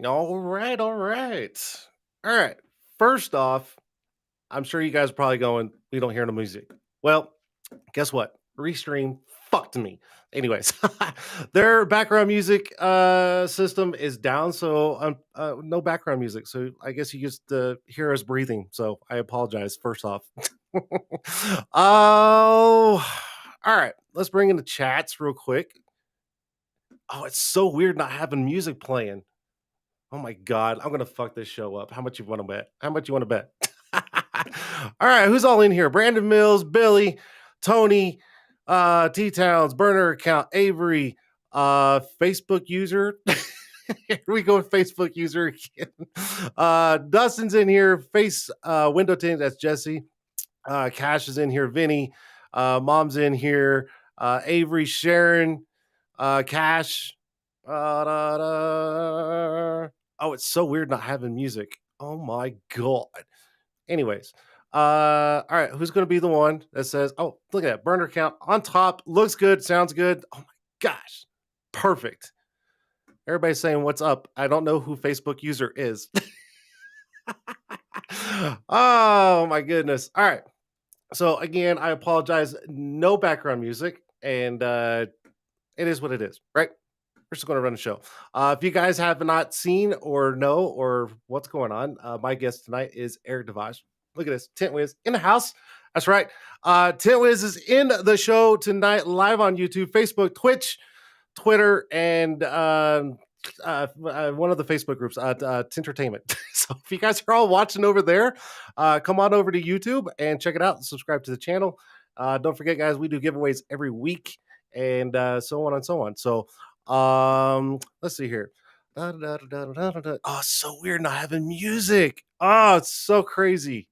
All right, all right. All right. First off, I'm sure you guys are probably going, we don't hear no music. Well, guess what? Restream fucked me. Anyways, their background music system is down, so no background music. So I guess you just hear us breathing. So I apologize. First off, oh, all right. Let's bring in the chats real quick. Oh, it's so weird not having music playing. Oh my god, I'm gonna fuck this show up. How much you want to bet? How much you want to bet? All right, who's all in here? Brandon Mills, Billy, Tony, T Towns, burner account, Avery, Facebook user. Here we go with Facebook user again. Dustin's in here, face window tint, that's Jesse. Cash is in here, Vinny, mom's in here, Avery, Sharon, Cash. Da, da. Oh, it's so weird not having music. Oh my god. Anyways, all right, who's gonna be the one that says, "Oh, look at that burner count on top, looks good, sounds good." Oh my gosh, perfect. Everybody's saying, "What's up?" I don't know who Facebook user is. Oh my goodness. All right, So again, I apologize. No background music, and it is what it is, right? We're just going to run the show. If you guys have not seen or know or what's going on, my guest tonight is Erik Devash. Look at this, TintWiz in the house. That's right. TintWiz is in the show tonight, live on YouTube, Facebook, Twitch, Twitter, and one of the Facebook groups, Tintertainment. So if you guys are all watching over there, come on over to YouTube and check it out and subscribe to the channel. Don't forget, guys, we do giveaways every week and so on and so on. So let's see here. Oh, it's so weird not having music. Oh, it's so crazy.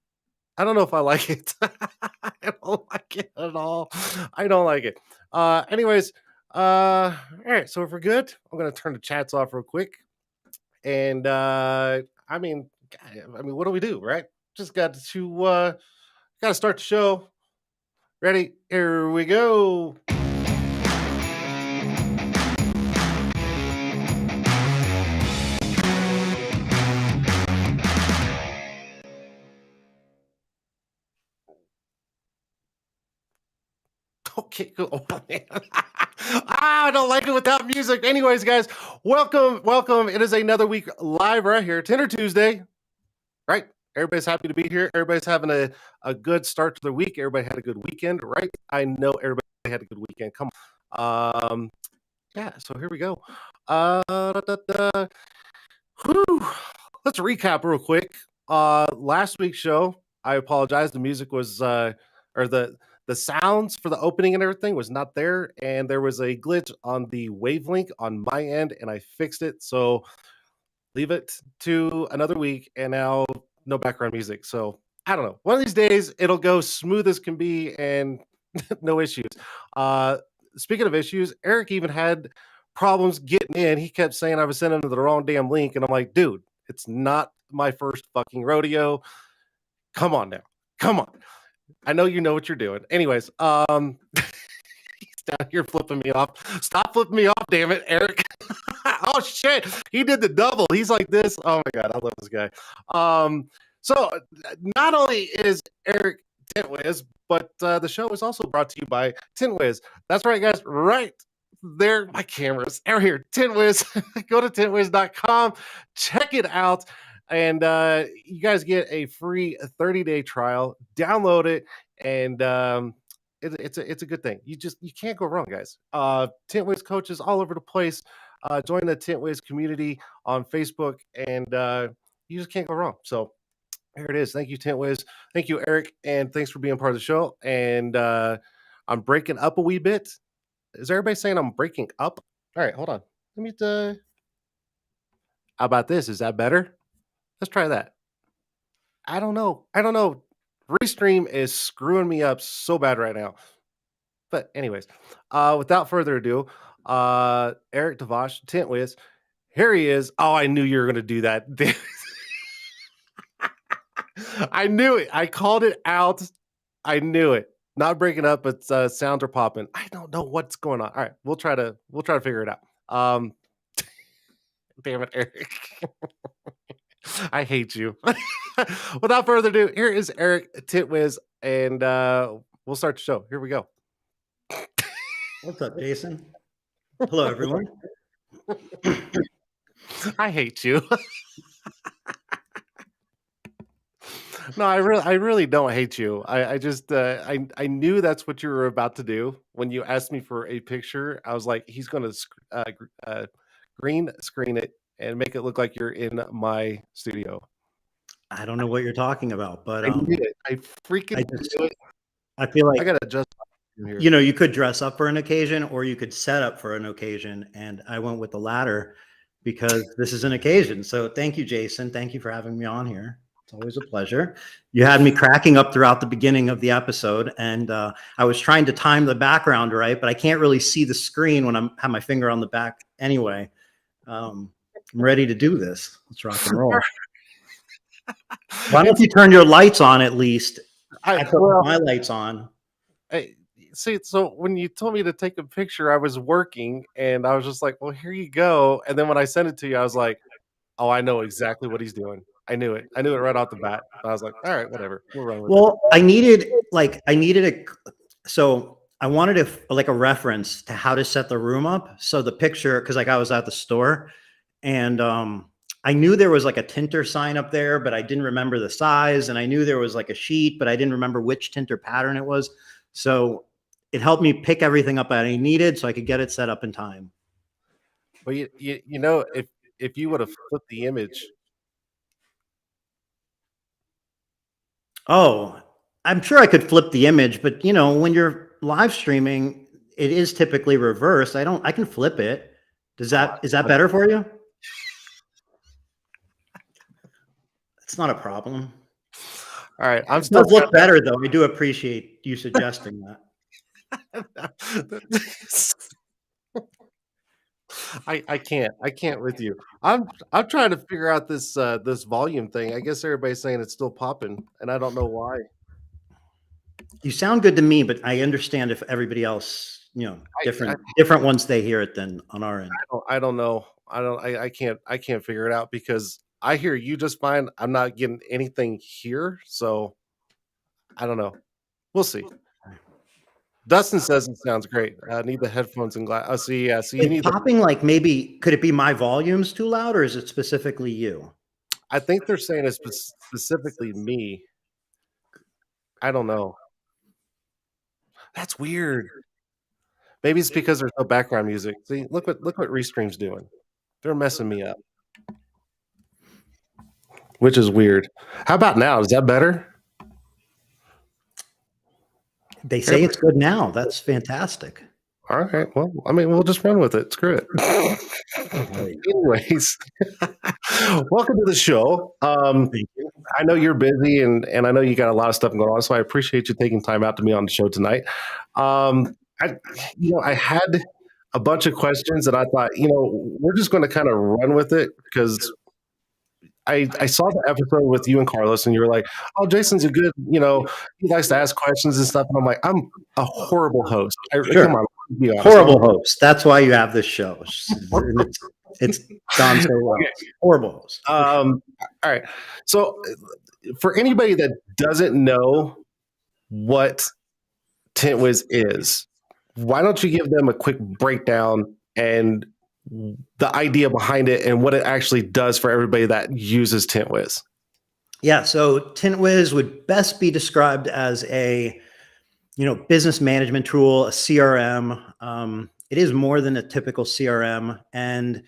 I don't know if I like it. I don't like it at all. I don't like it. Anyways, all right. So if we're good, I'm gonna turn the chats off real quick. And I mean, what do we do, right? Just gotta start the show. Ready? Here we go. Okay, cool. Oh, man. I don't like it without music. Anyways, guys, welcome. It is another week live right here, Tint'er Tuesday. Right? Everybody's happy to be here. Everybody's having a good start to the week. Everybody had a good weekend, right? I know everybody had a good weekend. Come on. Yeah, so here we go. Da, da, da. Whew. Let's recap real quick. Last week's show, I apologize. The music was or the sounds for the opening and everything was not there, and there was a glitch on the wavelength on my end, and I fixed it. So leave it to another week, and now no background music. So I don't know. One of these days it'll go smooth as can be and no issues. Uh, Speaking of issues, Erik even had problems getting in. He kept saying I was sending him to the wrong damn link, and I'm like, dude, it's not my first fucking rodeo. Come on now, come on. I know you know what you're doing. Anyways, he's down here flipping me off. Stop flipping me off, damn it, Erik. Oh shit, he did the double. He's like this. Oh my god, I love this guy. So not only is Erik TintWiz, but the show is also brought to you by TintWiz. That's right, guys. Right there, my cameras are here. TintWiz. Go to tintwiz.com. Check it out. And you guys get a free 30-day trial. Download it, and it's a good thing. You can't go wrong, guys. TintWiz coaches all over the place. Join the TintWiz community on Facebook, and you just can't go wrong. So here it is. Thank you, TintWiz. Thank you, Erik, and thanks for being part of the show. And I'm breaking up a wee bit. Is everybody saying I'm breaking up? All right, hold on. Let me. How about this? Is that better? Let's try that. I don't know. Restream is screwing me up so bad right now. But anyways, without further ado, Erik Devash, TintWiz, here he is. Oh, I knew you were going to do that. I knew it. I called it out. I knew it. Not breaking up, but sounds are popping. I don't know what's going on. All right, we'll try to figure it out. Damn it, Erik. I hate you. Without further ado, here is Erik TintWiz, and we'll start the show. Here we go. What's up, Jason? Hello, everyone. I hate you. No, I really don't hate you. I just I knew that's what you were about to do when you asked me for a picture. I was like, he's going to green screen it and make it look like you're in my studio. I don't know what you're talking about, but I knew it. I freaking knew it. I feel like I gotta adjust here. You know, you could dress up for an occasion, or you could set up for an occasion, and I went with the latter because this is an occasion. So thank you, Jason. Thank you for having me on here. It's always a pleasure. You had me cracking up throughout the beginning of the episode, and I was trying to time the background right, but I can't really see the screen when I have my finger on the back anyway. I'm ready to do this. Let's rock and roll. Why don't you turn your lights on at least? I put my lights on. See, so when you told me to take a picture, I was working, and I was just like, well, here you go. And then when I sent it to you, I was like, oh, I know exactly what he's doing. I knew it. I knew it right off the bat. I was like, all right, whatever. We'll run with it. Well, I needed so I wanted like a reference to how to set the room up. So the picture, because like I was at the store and I knew there was like a Tint'er sign up there, but I didn't remember the size. And I knew there was like a sheet, but I didn't remember which Tint'er pattern it was. So it helped me pick everything up that I needed so I could get it set up in time. But you know, if you would have flipped the image, Oh, I'm sure I could flip the image, but you know, when you're live streaming, it is typically reversed. I can flip it. oh, Is that better for you? It's not a problem. all right. I'm It still does trying look better though. I do appreciate you suggesting that. I can't with you. I'm trying to figure out this volume thing. I guess everybody's saying it's still popping, and I don't know why. You sound good to me, but I understand if everybody else, you know, I different ones they hear it than on our end. I don't know. I can't figure it out because I hear you just fine. I'm not getting anything here, so I don't know. We'll see. Dustin says it sounds great. I need the headphones and glass. Oh, see, yeah. So you It's need the. popping like maybe could it be my volume's too loud or is it specifically you? I think they're saying it's specifically me. I don't know. That's weird. Maybe it's because there's no background music. See, look what Restream's doing. They're messing me up, which is weird. How about now? Is that better? They say Everybody, it's good now. That's fantastic. all right. Well, I mean, we'll just run with it. Screw it. Right. Anyways, welcome to the show. Thank you. I know you're busy and I know you got a lot of stuff going on, so I appreciate you taking time out to be on the show tonight. I, I had a bunch of questions and I thought, we're just going to kind of run with it because I saw the episode with you and Carlos, and you were like, "Oh, Jason's a good, he likes to ask questions and stuff." And I'm like, "I'm a horrible host. Come Sure. on, be honest. Horrible host. That's why you have this show. It's gone so well. Horrible host. All right. So, for anybody that doesn't know what TintWiz is, why don't you give them a quick breakdown and the idea behind it and what it actually does for everybody that uses TintWiz? Yeah. So TintWiz would best be described as a business management tool, a CRM. It is more than a typical CRM, and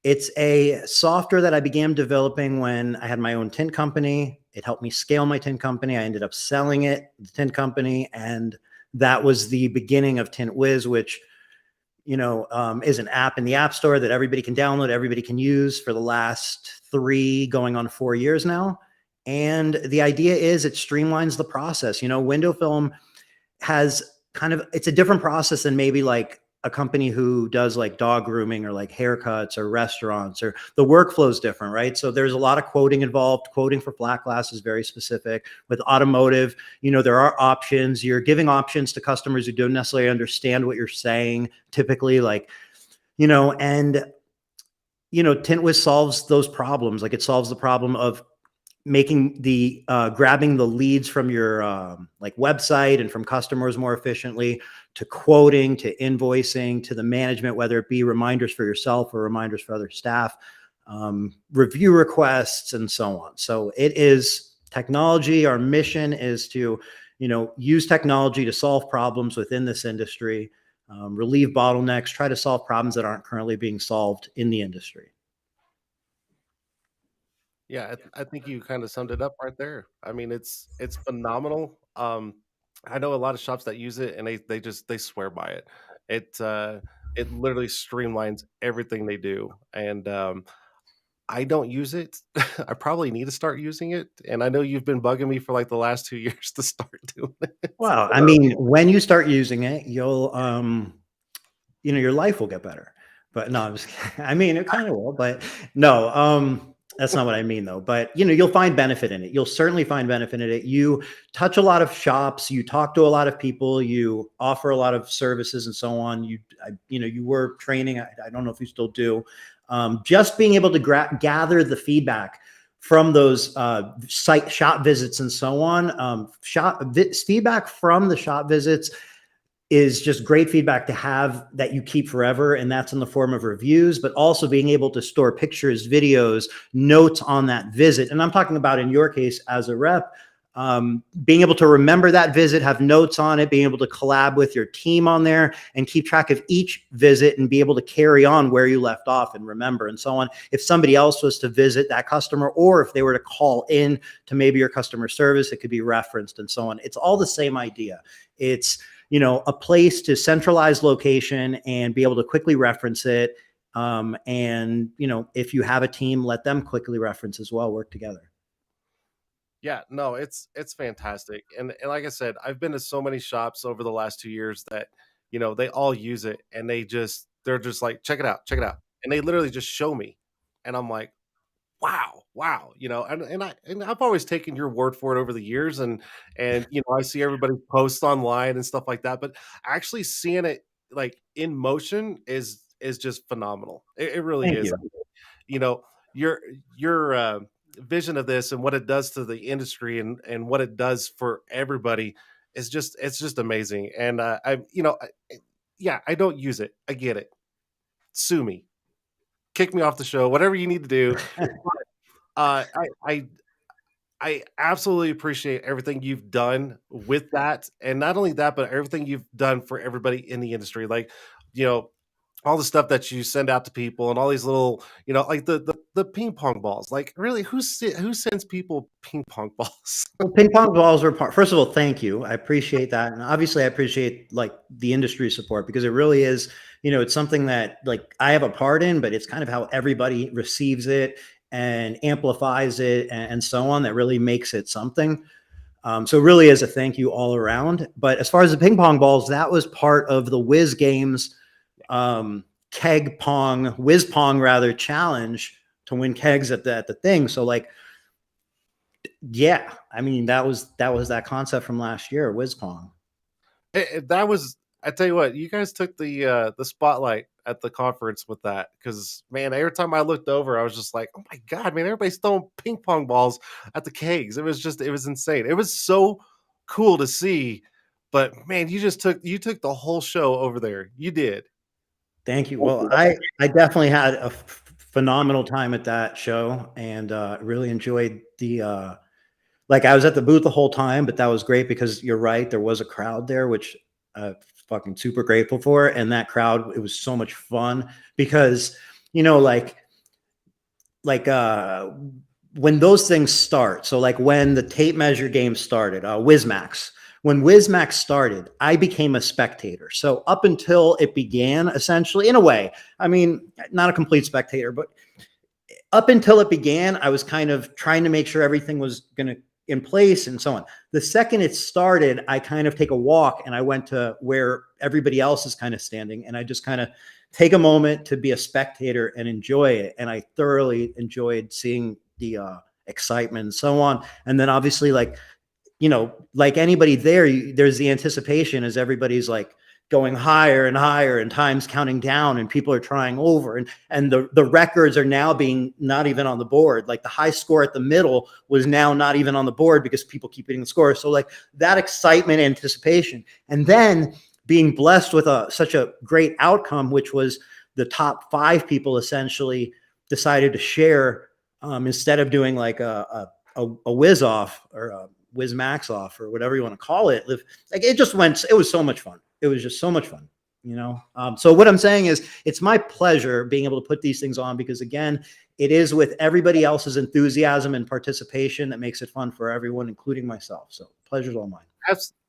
it's a software that I began developing when I had my own tint company. It helped me scale my tint company. I ended up selling it, the tint company, and that was the beginning of TintWiz, which is an app in the App Store that everybody can download, everybody can use for the last 3 going on 4 years now. And the idea is it streamlines the process. Window film has it's a different process than maybe like a company who does like dog grooming or like haircuts or restaurants, or the workflow is different, right? So there's a lot of quoting involved. Quoting for flat glass is very specific. With automotive, there are options. You're giving options to customers who don't necessarily understand what you're saying typically, and TintWiz solves those problems. Like it solves the problem of making the grabbing the leads from your like website and from customers more efficiently, to quoting, to invoicing, to the management, whether it be reminders for yourself or reminders for other staff, review requests, and so on. So it is technology. Our mission is to use technology to solve problems within this industry, relieve bottlenecks, try to solve problems that aren't currently being solved in the industry. Yeah, I think you kind of summed it up right there. I mean, it's phenomenal. I know a lot of shops that use it, and they swear by it. It literally streamlines everything they do, and I don't use it. I probably need to start using it, and I know you've been bugging me for like the last 2 years to start doing it. Well, I mean, when you start using it, you'll your life will get better. But no, I mean, it kind of will, but no, that's not what I mean though. But you'll find benefit in it. You'll certainly find benefit in it. You touch a lot of shops, you talk to a lot of people, you offer a lot of services and so on. You were training. I don't know if you still do. Just being able to gather the feedback from those site shop visits and so on. Feedback from the shop visits is just great feedback to have that you keep forever. And that's in the form of reviews, but also being able to store pictures, videos, notes on that visit. And I'm talking about in your case as a rep, being able to remember that visit, have notes on it, being able to collab with your team on there and keep track of each visit and be able to carry on where you left off and remember and so on. If somebody else was to visit that customer, or if they were to call in to maybe your customer service, it could be referenced and so on. It's all the same idea. It's, a place to centralize location and be able to quickly reference it. And, if you have a team, let them quickly reference as well, work together. Yeah, no, it's fantastic. And like I said, I've been to so many shops over the last 2 years that, they all use it and they're just like, check it out, check it out. And they literally just show me. And I'm like, wow, wow, and I've always taken your word for it over the years, and I see everybody post online and stuff like that, but actually seeing it like in motion is just phenomenal. It really Thank is. you. You know, your vision of this and what it does to the industry and what it does for everybody is just amazing. And yeah, I don't use it. I get it. Sue me, kick me off the show, whatever you need to do. Uh, I I I absolutely appreciate everything you've done with that, and not only that, but everything you've done for everybody in the industry. Like, you know, all the stuff that you send out to people, and all these little, like the ping pong balls. Like, really, who sends people ping pong balls? Well, ping pong balls are part. First of all, thank you. I appreciate that, and obviously, I appreciate like the industry support because it really is. It's something that like I have a part in, but it's kind of how everybody receives it and amplifies it and so on that really makes it something. So it really is a thank you all around. But as far as the ping pong balls, that was part of the Whiz Games keg pong, whiz pong rather challenge to win kegs at the thing. So like, yeah, I mean that was that concept from last year, whiz pong. That was, I tell you what, you guys took the spotlight at the conference with that, because man, every time I looked over, I was just like, oh my god, man, everybody's throwing ping pong balls at the kegs. It was insane. It was so cool to see. But man, you took the whole show over there. You did. Thank you. Well, I definitely had a phenomenal time at that show and really enjoyed the like I was at the booth the whole time, but that was great because you're right, there was a crowd there, which fucking super grateful for. And that crowd, it was so much fun because, you know, like like uh when those things start. So like when the tape measure game started, Wizmax. When Wizmax started, I became a spectator. So up until it began, essentially, in a way, I mean, not a complete spectator, but up until it began, I was kind of trying to make sure everything was going to in place and so on. The second it started, I kind of take a walk and I went to where everybody else is kind of standing, and I just kind of take a moment to be a spectator and enjoy it. And I thoroughly enjoyed seeing the excitement and so on. And then obviously, like, like anybody there, there's the anticipation as everybody's like going higher and higher and time's counting down and people are trying over, and the records are now being not even on the board. Like the high score at the middle was now not even on the board because people keep hitting the score. So like that excitement, anticipation, and then being blessed with such a great outcome, which was the top 5 people essentially decided to share, instead of doing like a whiz off or a whiz max off or whatever you want to call it. Like it was so much fun. It was just so much fun, so what I'm saying is it's my pleasure being able to put these things on because, again, it is with everybody else's enthusiasm and participation that makes it fun for everyone, including myself. So pleasure's all mine.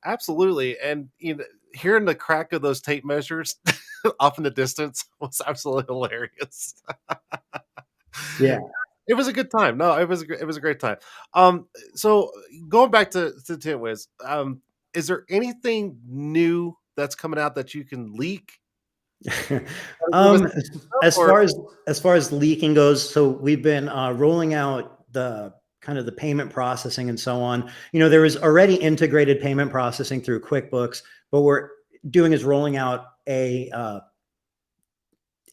Absolutely. And hearing the crack of those tape measures off in the distance was absolutely hilarious. Yeah. It was a good time. No, it was a great time. So going back to TintWiz, is there anything new that's coming out that you can leak? um, as Or far as leaking goes, so we've been rolling out the kind of the payment processing and so on. There was already integrated payment processing through QuickBooks, but we're doing is rolling out a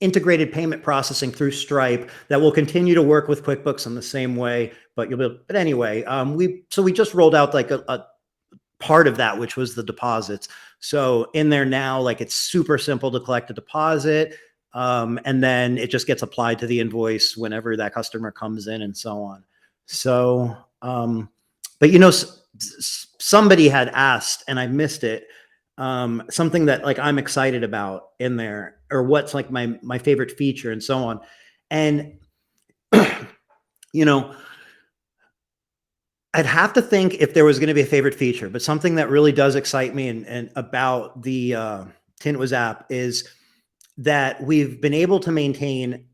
integrated payment processing through Stripe that will continue to work with QuickBooks in the same way. But but anyway, we just rolled out like a part of that, which was the deposits. So in there now, like it's super simple to collect a deposit. And then it just gets applied to the invoice whenever that customer comes in and so on. So, but somebody had asked and I missed it. Something that like I'm excited about in there, or what's like my favorite feature and so on. And, you know, I'd have to think if there was going to be a favorite feature, but something that really does excite me and about the TintWiz app is that we've been able to maintain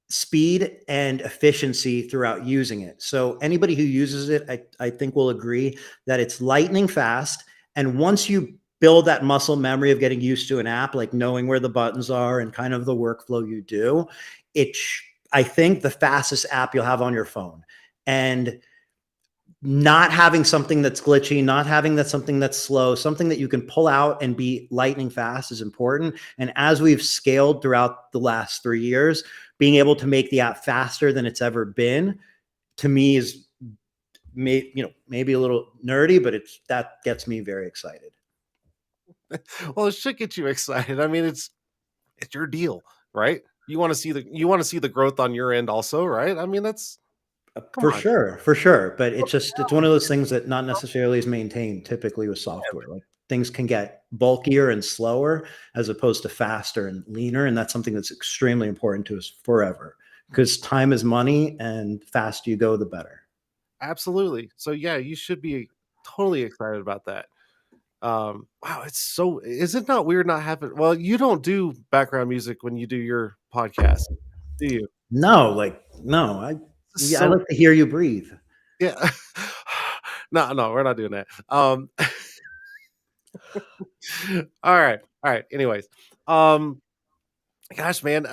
speed and efficiency throughout using it. So anybody who uses it, I think will agree that it's lightning fast. And once you build that muscle memory of getting used to an app, like knowing where the buttons are and kind of the workflow you do, I think the fastest app you'll have on your phone. And not having something that's glitchy, not having something that's slow, something that you can pull out and be lightning fast is important. And as we've scaled throughout the last 3 years, being able to make the app faster than it's ever been, to me is maybe a little nerdy, but that gets me very excited. Well, it should get you excited. I mean, it's your deal, right? You want to see the growth on your end also, right? I mean, that's come For on. sure, for sure. But it's one of those things that not necessarily is maintained typically with software. Like things can get bulkier and slower as opposed to faster and leaner. And that's something that's extremely important to us forever, because time is money and faster you go, the better. Absolutely. So yeah, you should be totally excited about that. Wow, is it not weird not having well, you don't do background music when you do your podcast, do you? No, no, This is yeah, I so like to hear you breathe. yeah. No, no, we're not doing that. All right. Anyways, um, gosh, man,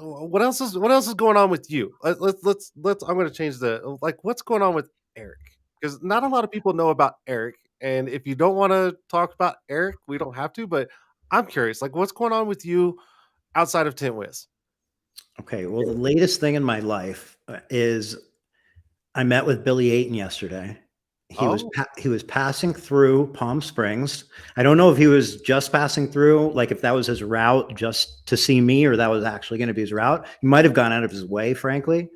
what else is going on with you? Let's. I'm going to change what's going on with Eric, because not a lot of people know about Eric, and if you don't want to talk about Eric, we don't have to. But I'm curious, like, what's going on with you outside of TintWiz? Okay, well, the latest thing in my life is I met with Billy Ayton yesterday. Oh, He was passing through Palm Springs. I don't know if he was just passing through, like if that was his route just to see me, or that was actually going to be his route. He might have gone out of his way, frankly.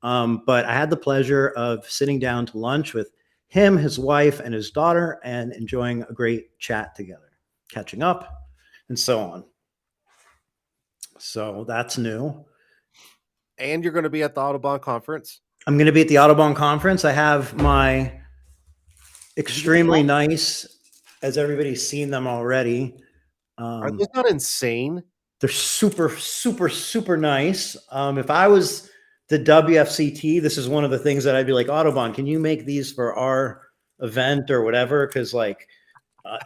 But I had the pleasure of sitting down to lunch with him, his wife, and his daughter, and enjoying a great chat together, catching up, and so on. So that's new. and you're going to be at the Autobahn conference. I'm going to be at the Audubon conference. I have my Did you get a extremely pass? nice, as everybody's seen them already. Are those Um, not insane? they're super, super, super nice. If I was the WFCT, this is one of the things that I'd be like, Audubon, can you make these for our event or whatever? Because like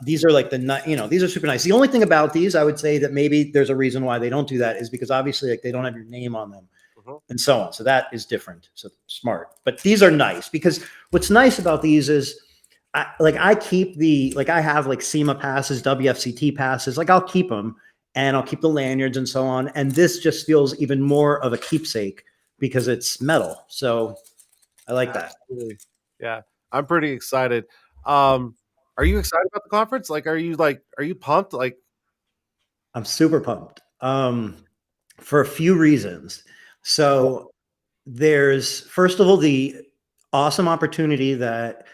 these are like these are super nice. The only thing about these, I would say that maybe there's a reason why they don't do that is because obviously like they don't have your name on them Mhm. and so on. So that is different. So smart. But these are nice because what's nice about these is I keep I have like SEMA passes, WFCT passes, like I'll keep them and I'll keep the lanyards and so on. And this just feels even more of a keepsake because it's metal. So I like that. Absolutely. Yeah, I'm pretty excited. Um, are you excited about the conference? Are you pumped? Like, I'm super pumped for a few reasons. So there's, first of all, the awesome opportunity that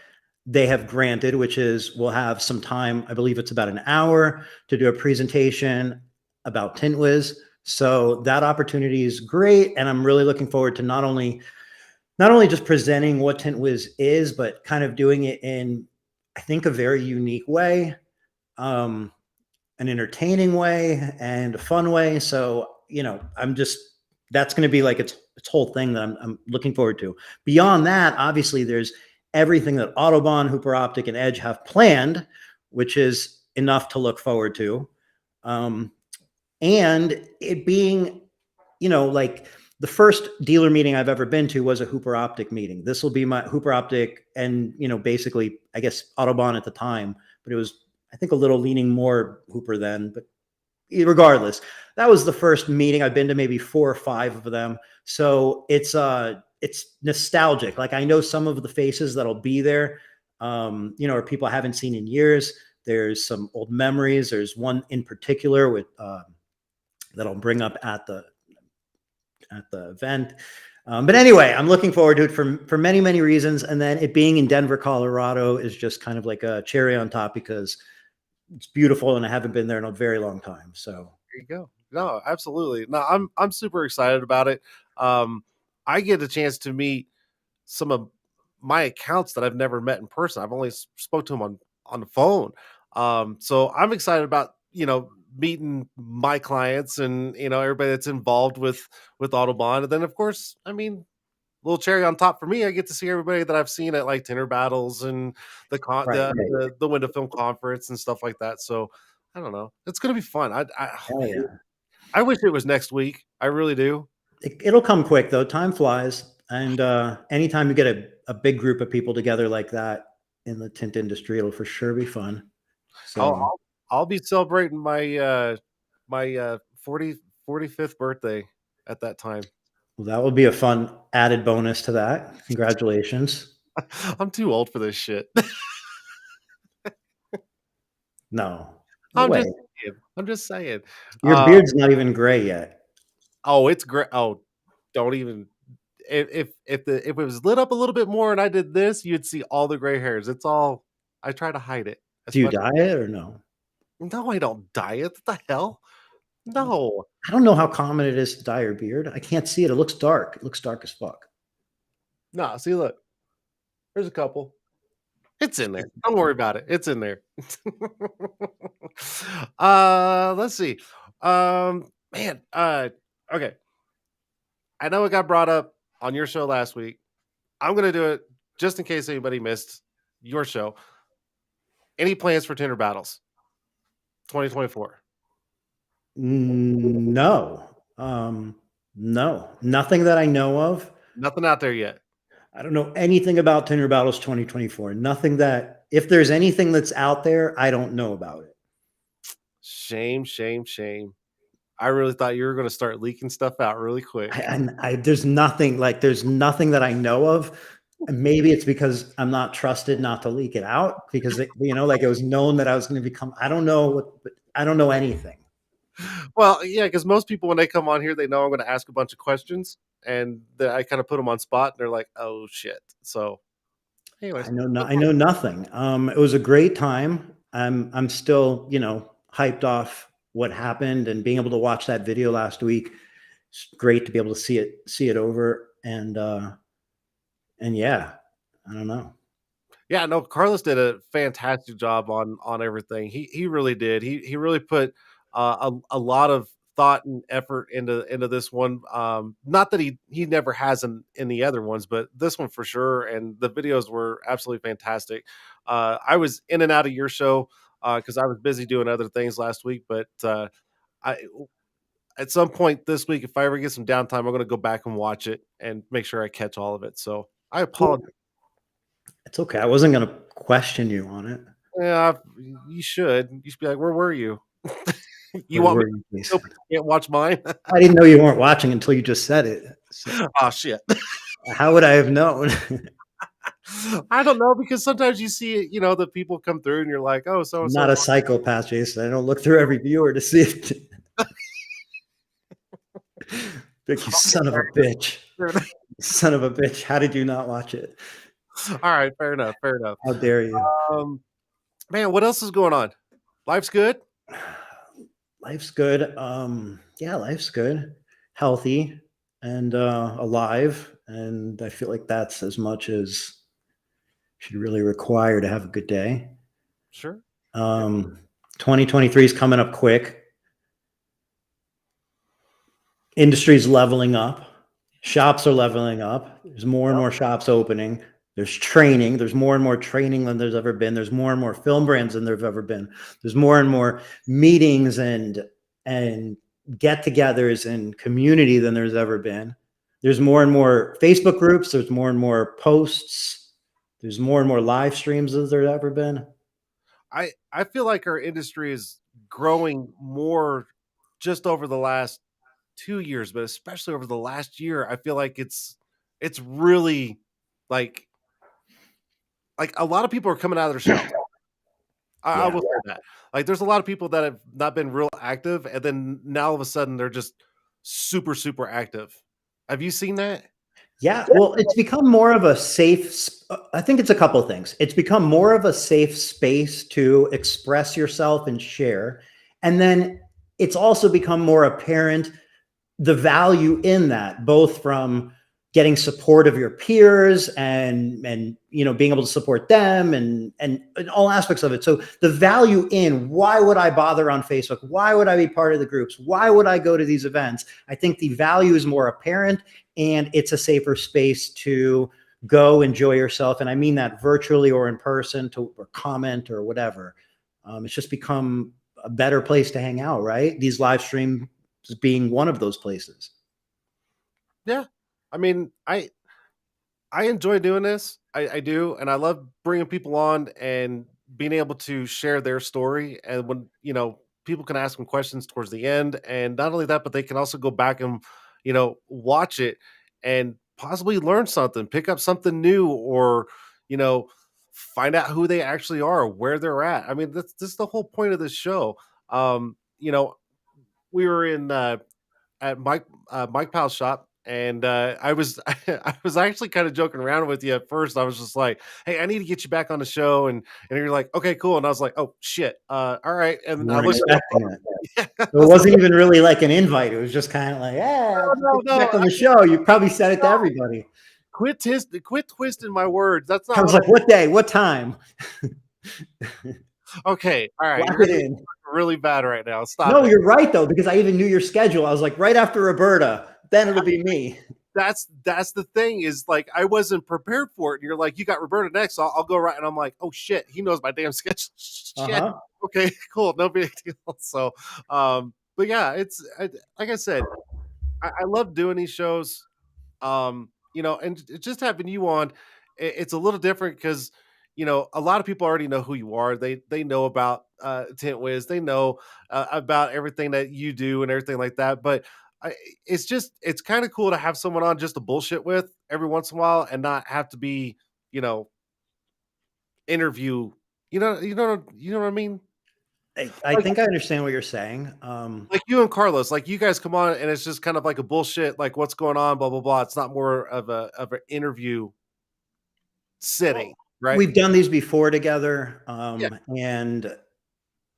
they have granted, which is we'll have some time, I believe it's about an hour, to do a presentation about TintWiz. So that opportunity is great. And I'm really looking forward to not only just presenting what TintWiz is, but kind of doing it in, I think, a very unique way, um, an entertaining way and a fun way. So, that's going to be like its whole thing that I'm looking forward to. Beyond that, obviously, there's everything that Autobahn, Hooper Optic, and Edge have planned, which is enough to look forward to. Um, and it being, like the first dealer meeting I've ever been to was a Hooper Optic meeting. This will be my Hooper Optic and, basically, I guess Autobahn at the time, but it was, I think, a little leaning more Hooper then, but regardless, that was the first meeting. I've been to maybe 4 or 5 of them. So it's nostalgic. Like I know some of the faces that'll be there, or people I haven't seen in years. There's some old memories. There's one in particular with that I'll bring up at the event. But anyway, I'm looking forward to it for many, many reasons. And then it being in Denver, Colorado is just kind of like a cherry on top because it's beautiful and I haven't been there in a very long time. So There you go. No, absolutely. No, I'm super excited about it. Um, I get a chance to meet some of my accounts that I've never met in person. I've only spoke to them on the phone. So I'm excited about meeting my clients and everybody that's involved with Autobahn. And then of course, I mean, little cherry on top for me, I get to see everybody that I've seen at like Tint'er battles and right, right. the window film conference and stuff like that. So I don't know. It's gonna be fun. Oh, Hell man, yeah. I wish it was next week. I really do. It'll come quick though. Time flies. And anytime you get a big group of people together like that in the tint industry, it'll for sure be fun. I'll So I'll, I'll be celebrating my 45th birthday at that time. well, that will be a fun added bonus to that. Congratulations. I'm too old for this shit. No, no I'm way. just saying. I'm just saying. Your Uh, beard's not even gray yet. oh, it's great. Oh, don't even. If it was lit up a little bit more and I did this, you'd see all the gray hairs. It's all. I try to hide it Do as you much. dye it or no? No, I don't dye it. What the hell? No. I don't know how common it is to dye your beard. I can't see it. It looks dark. It looks dark as fuck. No. See, look. There's a couple. It's in there. Don't worry about it. It's in there. Let's see. Man, okay. I know it got brought up on your show last week. I'm gonna do it just in case anybody missed your show. Any plans for Tinder Battles 2024? No. No. Nothing that I know of. Nothing out there yet. I don't know anything about Tinder Battles 2024. Nothing that if there's anything that's out there, I don't know about it. Shame, shame, shame. I really thought you were gonna start leaking stuff out really quick. There's nothing that I know of. And maybe it's because I'm not trusted not to leak it out because like it was known that I was going to become. I don't know I don't know anything. Well, yeah, because most people when they come on here, they know I'm going to ask a bunch of questions, and I kind of put them on spot, and they're like, "Oh shit!" So, anyways, I know nothing. It was a great time. I'm still hyped off what happened and being able to watch that video last week. It's great to be able to see it over and yeah, I don't know. yeah, no, Carlos did a fantastic job on everything. He really did. He really put a lot of thought and effort into this one. Not that he never has in the other ones, but this one for sure. And the videos were absolutely fantastic. I was in and out of your show because I was busy doing other things last week, but I at some point this week, if I ever get some downtime, I'm going to go back and watch it and make sure I catch all of it. So I apologize. Cool. It's okay. I wasn't going to question you on it. Yeah, you should. You should be like, "Where were you? You Where want me were you, to please? go, but you can't watch mine?" I didn't know you weren't watching until you just said it. So Oh, shit. how would I have known? I don't know because sometimes you see, the people come through and you're like, "Oh, so I'm and not so." a psychopath, Jason. I don't look through every viewer to see it. Vic, you son of a bitch. Son of a bitch. How did you not watch it? All right, fair enough, fair enough. How dare you? Um, man, what else is going on? Life's good? Life's good. Yeah, life's good. Healthy and alive. And I feel like that's as much as should really require to have a good day. Sure. Yeah, Um, 2023 is coming up quick. Industry's leveling up. Shops are leveling up. There's more and more shops opening. There's training. There's more and more training than there's ever been. There's more and more film brands than there've ever been. There's more and more meetings and get-togethers and community than there's ever been. There's more and more Facebook groups. There's more and more posts. There's more and more live streams than there's ever been. I feel like our industry is growing more just over the last 2 years, but especially over the last year, I feel like it's really like a lot of people are coming out of their shells. I Yeah. will say that. Like, there's a lot of people that have not been real active, and then now all of a sudden they're just super, super active. Have you seen that? Yeah, well, it's become more of a I think it's a couple of things. It's become more of a safe space to express yourself and share. And then it's also become more apparent the value in that, both from getting support of your peers and being able to support them and all aspects of it. So the value in why would I bother on Facebook? Why would I be part of the groups? Why would I go to these events? I think the value is more apparent and it's a safer space to go enjoy yourself. And I mean that virtually or in person or comment or whatever. It's just become a better place to hang out, right? These live streams being one of those places. Yeah. I mean, I enjoy doing this. I do, and I love bringing people on and being able to share their story. And when people can ask them questions towards the end, and not only that, but they can also go back and watch it and possibly learn something, pick up something new, or you know find out who they actually are, where they're at. I mean, this is the whole point of this show. Um, you know, we were in at Mike Powell's shop, and I was I was actually kind of joking around with you at first. I was just like, "Hey, I need to get you back on the show," and you're like, "Okay, cool." And I was like, "Oh shit, all right." And You I weren't looked at expecting it. yeah, I So it was like, wasn't even really like an invite. It was just kind of like, yeah, "No, no, get you no, back on the show. You probably said it to everybody. quit twisting my words. That's I not was what I." like, what day? What time? Okay, all right, Lock you're it making me in. look really bad right now. Stop No, it. you're right though, because I even knew your schedule. I was like, right after Roberta, then it'll be me. That's the thing is like I wasn't prepared for it. And you're like, you got Roberta next, so I'll go right. And I'm like, oh shit, he knows my damn schedule. Shit. Uh-huh. Okay, cool, no big deal. So, but yeah, like I said, I love doing these shows. And just having you on, it's a little different because a lot of people already know who you are. They know about TintWiz. They know about everything that you do and everything like that. But I, it's kind of cool to have someone on just to bullshit with every once in a while and not have to be you know interview. You know what I mean? I Like think I understand what you're saying. like you and Carlos, like you guys come on and it's just kind of like a bullshit, like what's going on, blah blah blah. It's not more of an interview Well, setting, right? we've done these before together, Yeah, and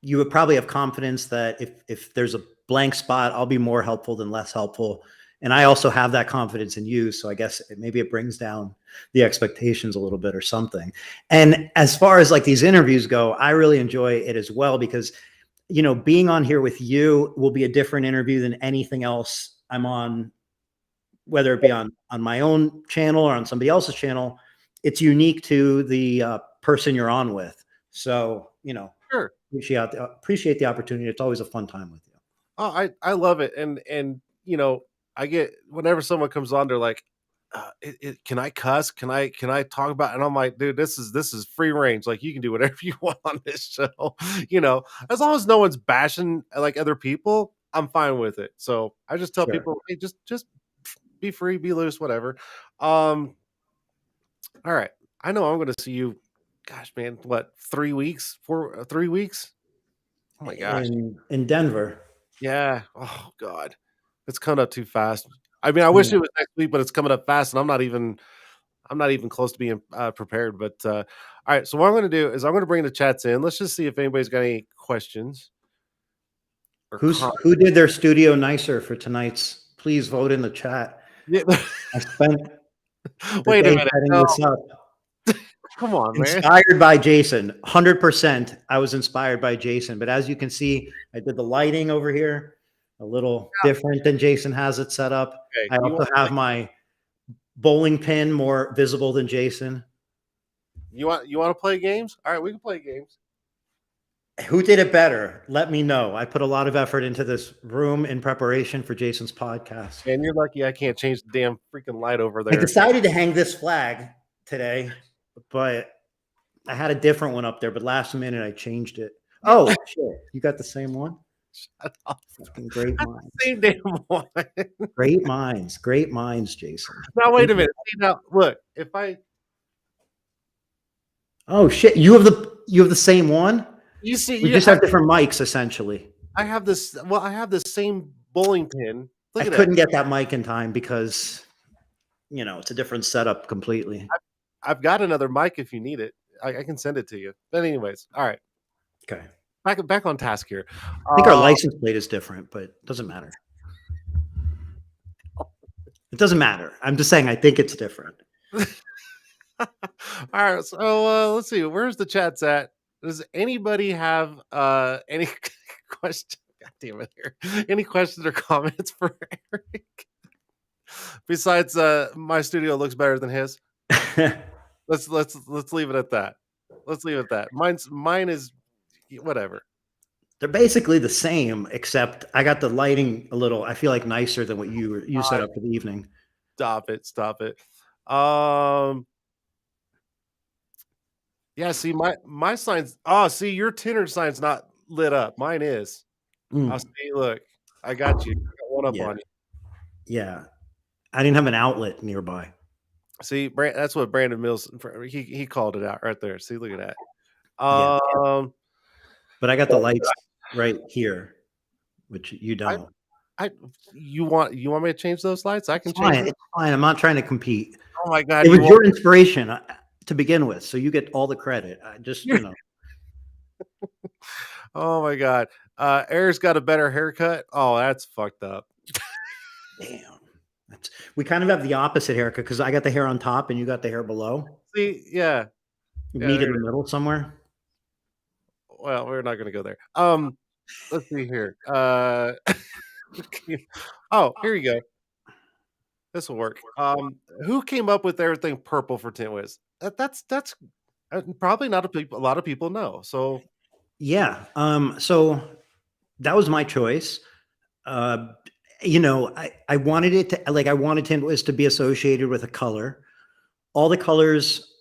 you would probably have confidence that if there's a blank spot, I'll be more helpful than less helpful. And I also have that confidence in you. So I guess maybe it brings down the expectations a little bit or something. And as far as like these interviews go, I really enjoy it as well because, being on here with you will be a different interview than anything else I'm on, whether it be on my own channel or on somebody else's channel. It's unique to the person you're on with. So, sure. appreciate the opportunity. It's always a fun time with you. Oh, I love it, and I get whenever someone comes on, they're like, "Can I cuss? Can I talk about?" And I'm like, "Dude, this is free range. Like you can do whatever you want on this show. As long as no one's bashing like other people, I'm fine with it." So I just tell Sure. people, "Hey, just be free, be loose, whatever." Um, all right. I know I'm going to see you. Gosh, man, what 3 weeks? 3 weeks? Oh my gosh. In Denver. Yeah. Oh god. It's coming up too fast. I mean, I wish Yeah. it was next week, but it's coming up fast, and I'm not even close to being, prepared, but, alright, so what I'm gonna do is I'm gonna bring the chats in. Let's just see if anybody's got any questions or Who did their studio nicer for tonight's? Please vote in the chat. Yeah. I spent the Wait a day minute. setting No, this up. come on, man. Inspired by Jason. 100%. I was inspired by Jason. But as you can see, I did the lighting over here a little different than Jason has it set up. Okay, I also have my bowling pin more visible than Jason. you wanna play games? Alright, we can play games. Who did it better? Let me know. I put a lot of effort into this room in preparation for Jason's podcast. And you're lucky I can't change the damn freaking light over I there. decided to hang this flag today, but I had a different one up there, but last minute I changed it. Oh, shit. You got the same one? Shut up. Fucking great That's the minds. same damn one. Great minds, Jason. Now wait Thank a you. minute. See, now look, if I Oh shit, you have the same one? you see, We you just have different mics essentially. I have this. Well, I have the same bowling pin. I Look at that. couldn't get that mic in time because, it's a different setup completely. I've got another mic if you need it. I can send it to you. But anyways, all right. Okay. Back on task here. I think our Uh, license plate is different, but it doesn't matter. It doesn't matter. I'm just saying I think it's different. all right. So let's see. Where's the chats at? Does anybody have any question? God damn it! Here, any questions or comments for Eric? Besides, my studio looks better than his. Let's leave it at that. Let's leave it at that. Mine is whatever. They're basically the same, except I got the lighting a little, I feel like, nicer than what you set Uh, up for the evening. Stop it! Stop it! Um, yeah. See, my sign's. Oh, see, your Tint'er sign's not lit up. Mine is. I'll Mm, see. Look, I got you. I got one up yeah, on you. yeah. I didn't have an outlet nearby. See, that's what Brandon Mills. He called it out right there. See, look at that. Yeah, but I got the lights right here, which you I, don't. I, you want me to change those lights? I It's can change fine. them. It's fine. I'm not trying to compete. Oh my god, It was you won't. your inspiration to begin with, so you get all the credit. I just, Oh my god, Eric's got a better haircut. Oh, that's fucked up. damn. We kind of have the opposite haircut because I got the hair on top and you got the hair below. See, yeah, We yeah. meet There in it the is. middle somewhere. Well, we're not gonna go there. Let's see here. Oh, here you go. This will work. Who came up with everything purple for TintWiz? That's probably not a lot of people know. So Yeah. So that was my choice. Uh, I wanted it to, like, I wanted TintWiz to be associated with a color. All the colors,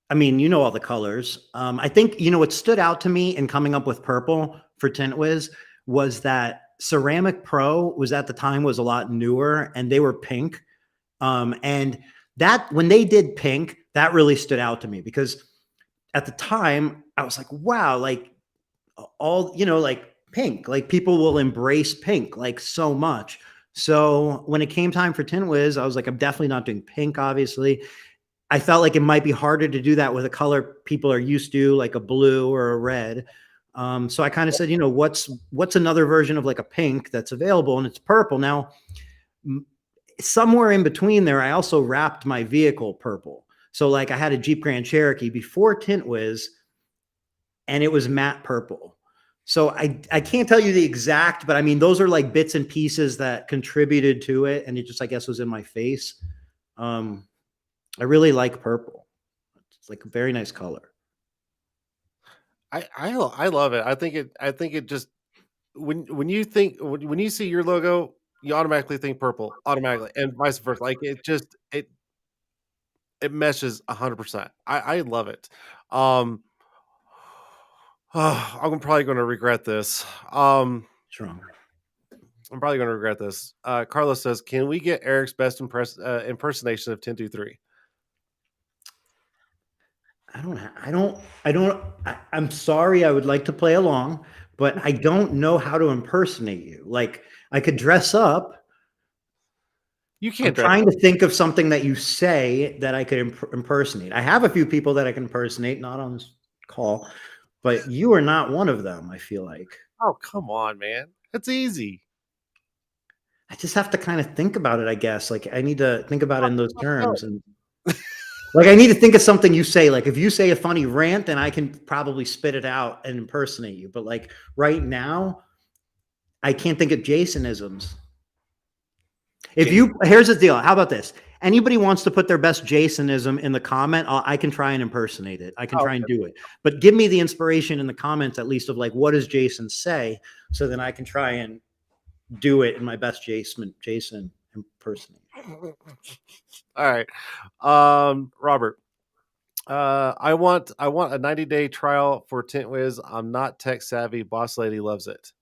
I mean, all the colors. I think, what stood out to me in coming up with purple for TintWiz was that Ceramic Pro was at the time was a lot newer and they were pink. And that when they did pink, that really stood out to me because at the time I was like, wow, like all, like pink, like people will embrace pink like so much. So when it came time for TintWiz, I was like, I'm definitely not doing pink, obviously. I felt like it might be harder to do that with a color people are used to, like a blue or a red. So I kind of said, what's another version of like a pink that's available, and it's purple. Now, somewhere in between there, I also wrapped my vehicle purple. So like I had a Jeep Grand Cherokee before TintWiz, and it was matte purple. So I can't tell you the exact, but I mean those are like bits and pieces that contributed to it, and it just, I guess, was in my face. Um, I really like purple. It's like a very nice color. I love it. I think it just when you see your logo, you automatically think purple automatically, and vice versa. Like it meshes 100%. I love it. Um, I'm probably going to regret this. Strong. I'm probably going to regret this. Carlos says, "Can we get Eric's best impersonation of 1023?" I'm sorry. I would like to play along, but I don't know how to impersonate you. Like I could dress up. You I'm can't dress trying up. to think of something that you say that I could impersonate. I have a few people that I can impersonate, not on this call, but you are not one of them. I feel like Oh, come on, man. It's easy. I just have to kind of think about it. I guess like I need to think about it in those No. terms, and like I need to think of something you say. Like if you say a funny rant, then I can probably spit it out and impersonate you. But like right now, I can't think of Jasonisms. If Jason. you Here's the deal. How about this? Anybody wants to put their best Jasonism in the comment, I can try and impersonate it. I can Oh, try and do it. But give me the inspiration in the comments at least of like what does Jason say, so then I can try and do it in my best Jason impersonate. okay. All right. Robert. I want a 90-day trial for TintWiz. I'm not tech savvy. Boss lady loves it.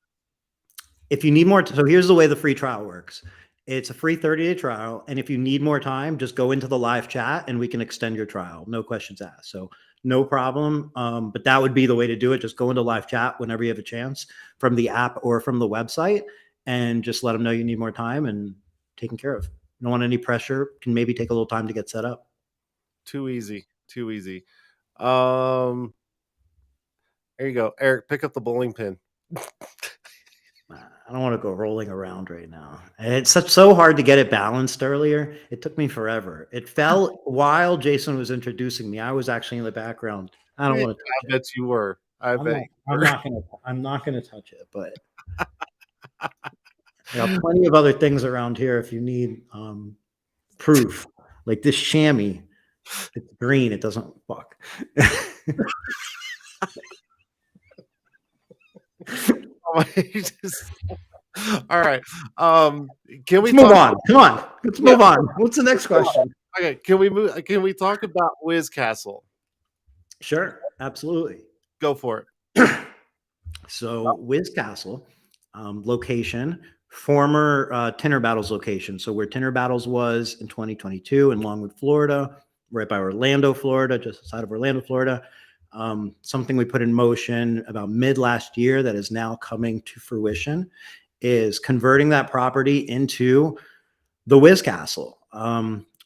if you need more, so here's the way the free trial works. It's a free 30-day trial, and if you need more time, just go into the live chat and we can extend your trial. No questions asked. So no problem. But that would be the way to do it. Just go into live chat whenever you have a chance from the app or from the website, and just let them know you need more time and taken care of. You don't want any pressure. Can maybe take a little time to get set up. Too easy. Too easy. Um, there you go. Eric, pick up the bowling pin. I don't want to go rolling around right now. It's so hard to get it balanced earlier. It took me forever. It fell while Jason was introducing me. I was actually in the background. I don't Yeah, want to touch I it. bet you were. I I'm bet not. you I'm were. not gonna. I'm not gonna touch it. But I got plenty of other things around here if you need proof. Like this chamois. It's green. It doesn't fuck. Just- All right. Can Let's we move talk? on. Come on. Let's Yeah. move on. What's the next question? Okay. Can we move? Can we talk about Wiz Castle? Sure. Absolutely. Go for it. So Wiz Castle, location, former Tint'er Battles location. So where Tint'er Battles was in 2022 in Longwood, Florida, right by Orlando, Florida, just outside of Orlando, Florida. Something we put in motion about mid last year that is now coming to fruition is converting that property into the Wiz Castle,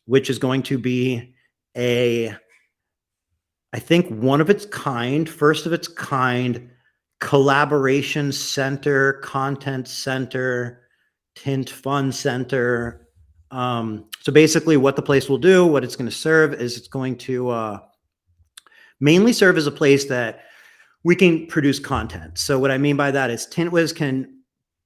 which is going to be I think one of its kind, first of its kind, collaboration center, content center, tint fun center. So basically, what the place will do, what it's going to serve, is it's going to mainly serve as a place that we can produce content. So what I mean by that is TintWiz can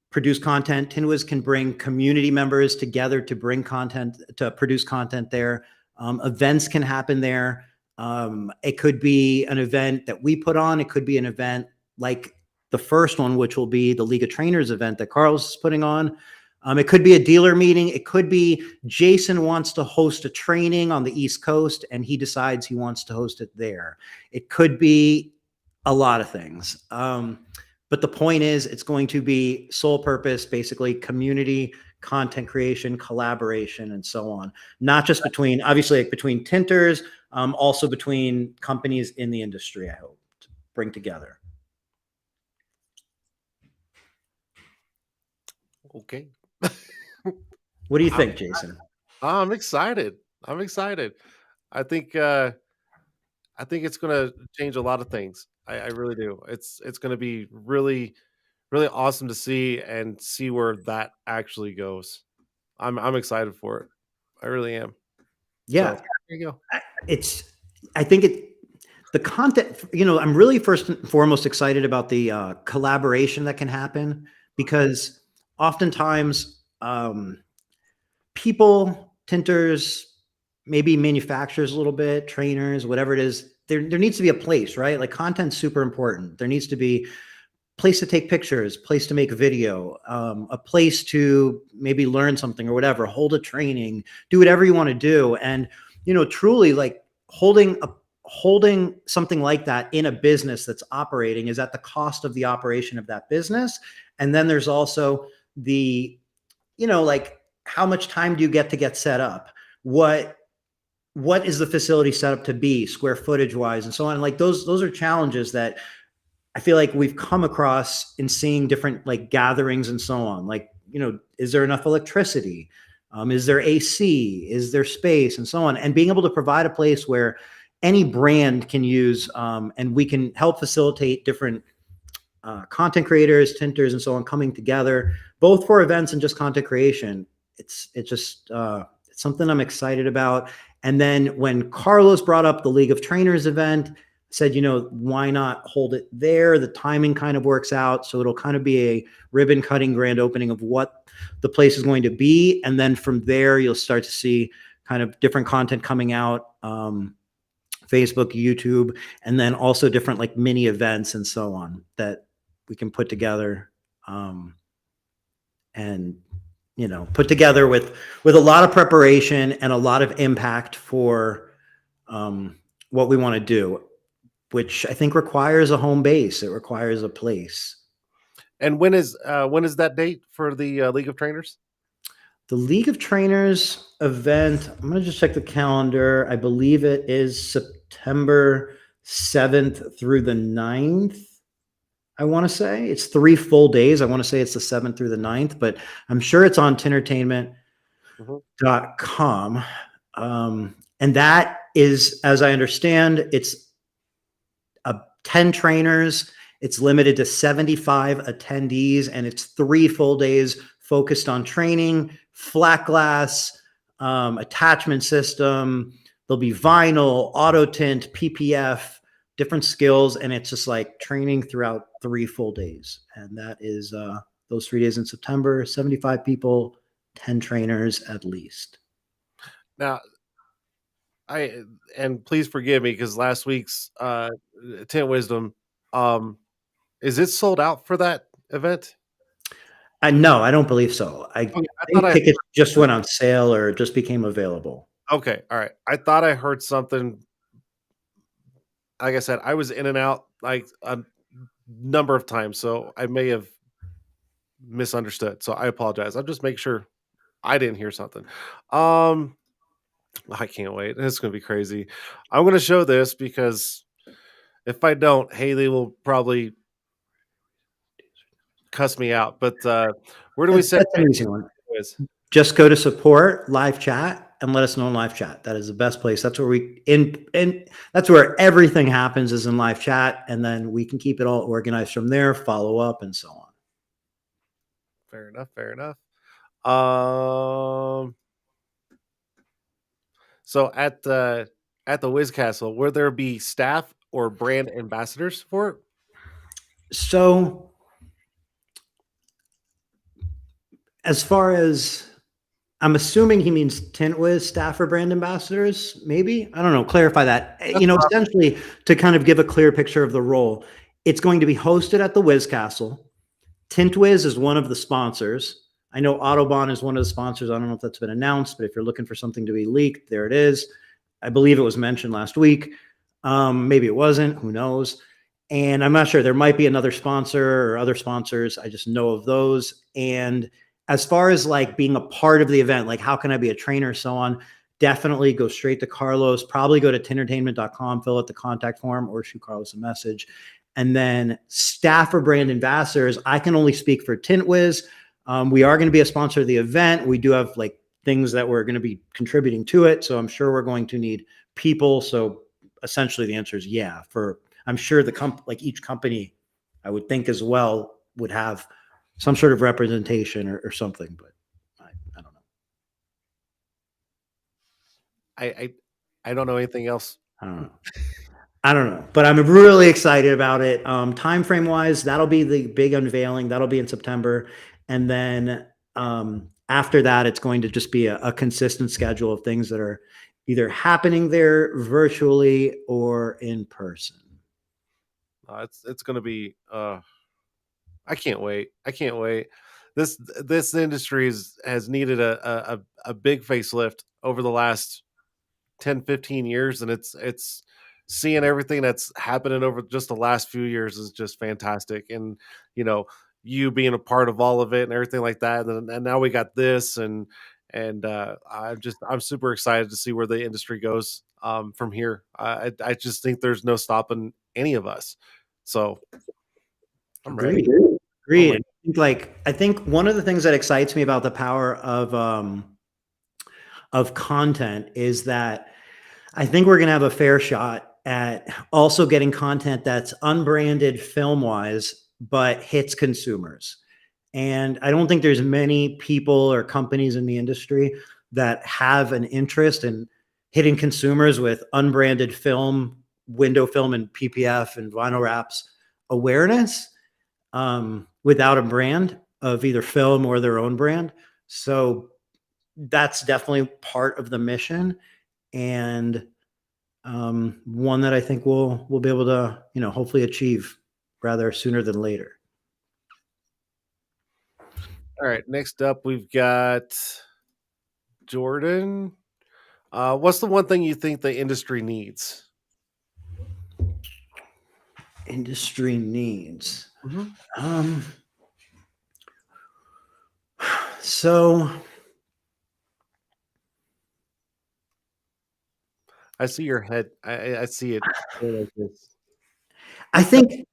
produce content. TintWiz can bring community members together to bring content, to produce content there. Events can happen there. It could be an event that we put on. It could be an event like the first one, which will be the League of Trainers event that Carlos is putting on. It could be a dealer meeting. It could be Jason wants to host a training on the East Coast and he decides he wants to host it there. It could be a lot of things. But the point is, it's going to be sole purpose, basically community, content creation, collaboration, and so on. Not just between, obviously, like between tinters, also between companies in the industry, I hope to bring together. Okay. What do you think, Jason? I'm excited. I'm excited. I think it's gonna change a lot of things. I really do. It's gonna be really, really awesome to see where that actually goes. I'm excited for it. I really am. So Yeah, there you go. it's, I think the content, I'm really first and foremost excited about the collaboration that can happen because oftentimes people, tinters, maybe manufacturers a little bit, trainers, whatever it is, there needs to be a place, right? Like content's super important. There needs to be place to take pictures, place to make video, a place to maybe learn something or whatever, hold a training, do whatever you want to do. And, truly like holding something like that in a business that's operating is at the cost of the operation of that business. And then there's also the, like how much time do you get set up? What is the facility set up to be square footage wise and so on? Like those are challenges that I feel like we've come across in seeing different like gatherings and so on. Like, is there enough electricity? Is there AC? Is there space and so on? And being able to provide a place where any brand can use, and we can help facilitate different content creators, tinters, and so on coming together, both for events and just content creation. It's something I'm excited about. And then when Carlos brought up the League of Trainers event, said, why not hold it there? The timing kind of works out. So it'll kind of be a ribbon cutting grand opening of what the place is going to be. And then from there, you'll start to see kind of different content coming out, Facebook, YouTube, and then also different like mini events and so on that we can put together. And put together with a lot of preparation and a lot of impact for what we want to do, which I think requires a home base. It requires a place. And when is that date for the League of Trainers? The League of Trainers event, I'm going to just check the calendar. I believe it is September 7th through the 9th. I want to say it's 3 full days. I want to say it's the 7th through the 9th, but I'm sure it's on Mhm. tintertainment.com. And that is, as I understand, it's 10 trainers. It's limited to 75 attendees, and it's 3 full days focused on training, flat glass, attachment system. There'll be vinyl, auto tint, PPF, different skills, and it's just like training throughout 3 full days. And that is those 3 days in September. 75 people, 10 trainers at least. Now, I and please forgive me because last week's Tent Wisdom, um, is it sold out for that event? No, I don't believe so. I Okay, I thought think I tickets just went on sale or just became available. okay, all right. I thought I heard something. Like I said, I was in and out like a number of times, so I may have misunderstood. So I apologize. I'll just make sure I didn't hear something. Um, I can't wait. It's gonna be crazy. I'm gonna show this because if I don't, Haley will probably cuss me out. But where do we set That's an easy one. quiz? Just go to support live chat and let us know in live chat. That is the best place. That's where that's where everything happens is in live chat, and then we can keep it all organized from there, follow up, and so on. Fair enough. Fair enough. Um, so at the Wiz Castle, will there be staff or brand ambassadors for it? So as far as I'm assuming he means TintWiz staff or brand ambassadors, maybe. I don't know. Clarify that. That's what Essentially, to kind of give a clear picture of the role, it's going to be hosted at the Wiz Castle. TintWiz is one of the sponsors. I know Autobahn is one of the sponsors. I don't know if that's been announced, but if you're looking for something to be leaked, there it is. I believe it was mentioned last week. Maybe it wasn't. Who knows? And I'm not sure. There might be another sponsor or other sponsors. I just know of those. And as far as like being a part of the event, like how can I be a trainer, so on, definitely go straight to Carlos. Probably go to tintertainment.com, fill out the contact form, or shoot Carlos a message. And then staff or brand ambassadors, I can only speak for TintWiz. We are going to be a sponsor of the event. We do have like things that we're going to be contributing to it. So I'm sure we're going to need people. So essentially the answer is yeah. I'm sure like each company, I would think as well, would have some sort of representation or something, but I don't know. I, I I don't know anything else. I don't know. I don't know, but I'm really excited about it. Time frame wise, that'll be the big unveiling. That'll be in September, and then after that, it's going to just be a consistent schedule of things that are either happening there virtually or in person. It's gonna be. I can't wait. I can't wait. This industry has needed a big facelift over the last 10, 15 years, and it's seeing everything that's happening over just the last few years is just fantastic. And you know, you being a part of all of it and everything like that, and now we got this, and I'm super excited to see where the industry goes from here. I just think there's no stopping any of us. So I'm ready. Agreed. Oh my Agreed. I think one of the things that excites me about the power of content is that I think we're going to have a fair shot at also getting content that's unbranded film wise, but hits consumers. And I don't think there's many people or companies in the industry that have an interest in hitting consumers with unbranded film, window film, and PPF and vinyl wraps awareness without a brand of either film or their own brand. So that's definitely part of the mission, and one that I think we'll be able to hopefully achieve rather sooner than later. All right, next up we've got Jordan. What's the one thing you think the industry needs? Industry needs. Mhm. Um, So I see your head. I see it going like this. I What's that? think,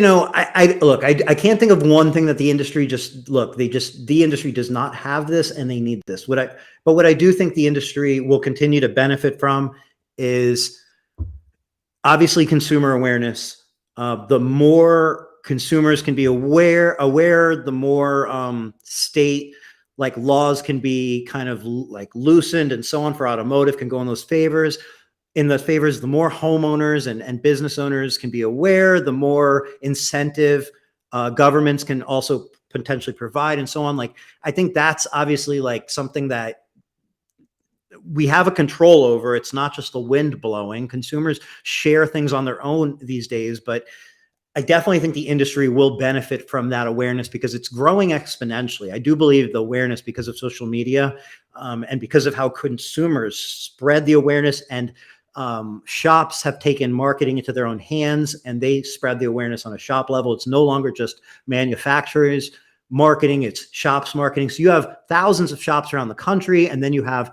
I look, I can't think of one thing that the industry just look, the industry does not have this and they need this. But what I do think the industry will continue to benefit from is obviously consumer awareness. The more consumers can be aware, the more state like laws can be kind of like loosened and so on for automotive can go in those favors. In the favors, the more homeowners and business owners can be aware, the more incentive governments can also potentially provide and so on. Like, I think that's obviously like something that we have a control over. It's not just the wind blowing. Consumers share things on their own these days, but I definitely think the industry will benefit from that awareness because it's growing exponentially. I do believe the awareness because of social media and because of how consumers spread the awareness, and shops have taken marketing into their own hands and they spread the awareness on a shop level. It's no longer just manufacturers marketing, it's shops marketing. So you have thousands of shops around the country, and then you have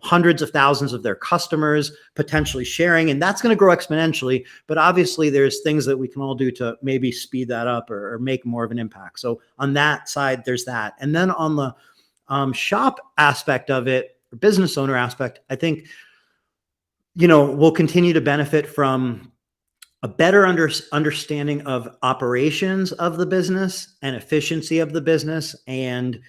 hundreds of thousands of their customers potentially sharing, and that's going to grow exponentially. But obviously there's things that we can all do to maybe speed that up or make more of an impact. So on that side, there's that. And then on the shop aspect of it, or business owner aspect, I think, we'll continue to benefit from a better understanding of operations of the business and efficiency of the business, and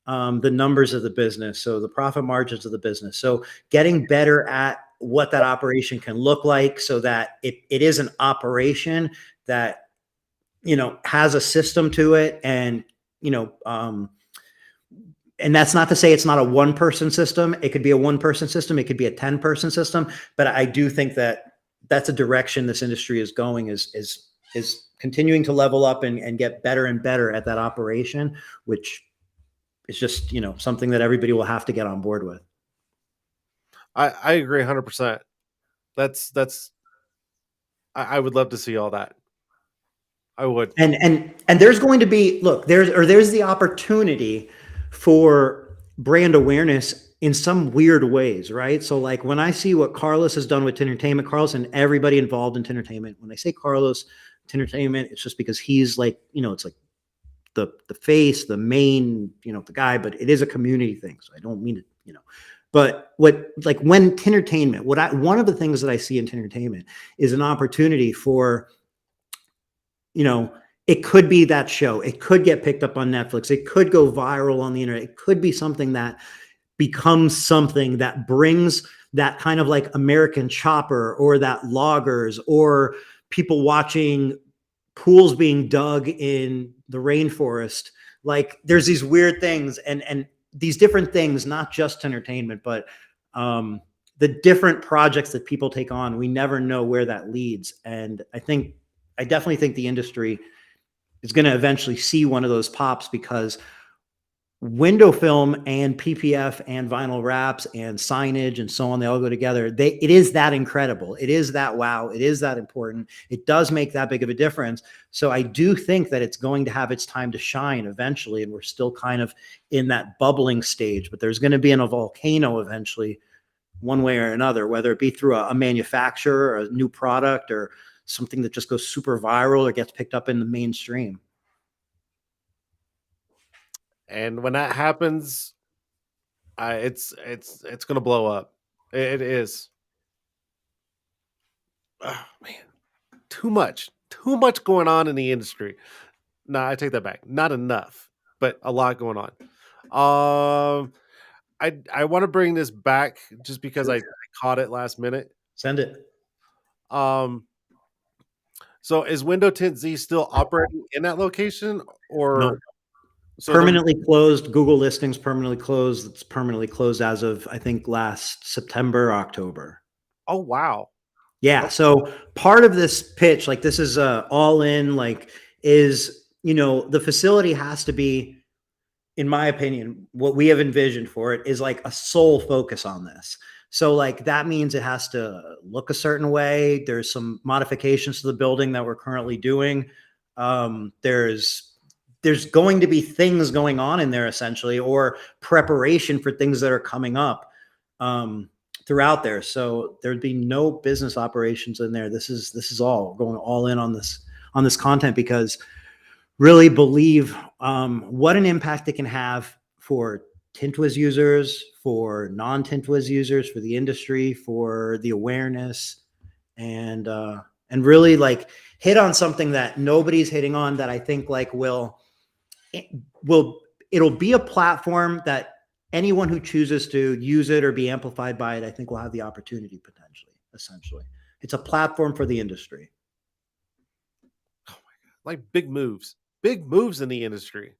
the numbers of the business. So the profit margins of the business. So getting better at what that operation can look like so that it is an operation that, has a system to it. And, and that's not to say it's not a one person system. It could be a one person system. It could be a 10-person system. But I do think that that's a direction this industry is going, is continuing to level up and get better and better at that operation, which is just, something that everybody will have to get on board with. I agree 100%. That's I would love to see all that. I would. And there's going to be, look, there's the opportunity for brand awareness in some weird ways, right? So like when I see what Carlos has done with Tintertainment, Carlos and everybody involved in Tintertainment, when I say Carlos Tintertainment, it's just because he's like, it's like the face, the main, the guy, but it is a community thing. So I don't mean it, but when Tintertainment, one of the things that I see in Tintertainment is an opportunity for, it could be that show. It could get picked up on Netflix. It could go viral on the internet. It could be something that becomes something that brings that kind of like American Chopper, or that loggers, or people watching pools being dug in the rainforest. Like there's these weird things and these different things, not just entertainment, but the different projects that people take on. We never know where that leads. And I definitely think the industry is going to eventually see one of those pops, because window film and PPF and vinyl wraps and signage and so on, they all go together. It is that incredible. It is that wow. It is that important. It does make that big of a difference. So I do think that it's going to have its time to shine eventually. And we're still kind of in that bubbling stage, but there's going to be a volcano eventually, one way or another, whether it be through a manufacturer, or a new product, or something that just goes super viral or gets picked up in the mainstream. And when that happens, it's gonna blow up. It is. Oh, man, too much going on in the industry. No, I take that back. Not enough, but a lot going on. Um, I want to bring this back just because I caught it last minute. Send it. Um, so is Window Tint Z still operating in that location, No, or so they're permanently closed. Google listings permanently closed. It's permanently closed as of, I think, last September, October. oh wow. Yeah. Oh, So part of this pitch, like this is all in, like is, the facility has to be, in my opinion, what we have envisioned for it is like a sole focus on this. So like that means it has to look a certain way. There's some modifications to the building that we're currently doing. There's there's going to be things going on in there essentially, or preparation for things that are coming up throughout there. So there'd be no business operations in there. This is all going all in on this content, because really believe what an impact it can have for TintWiz users, for non-TintWiz users, for the industry, for the awareness, and really like hit on something that nobody's hitting on, that I think like will it'll be a platform that anyone who chooses to use it or be amplified by it, I think will have the opportunity potentially. Essentially, it's a platform for the industry. Oh my god, like big moves in the industry.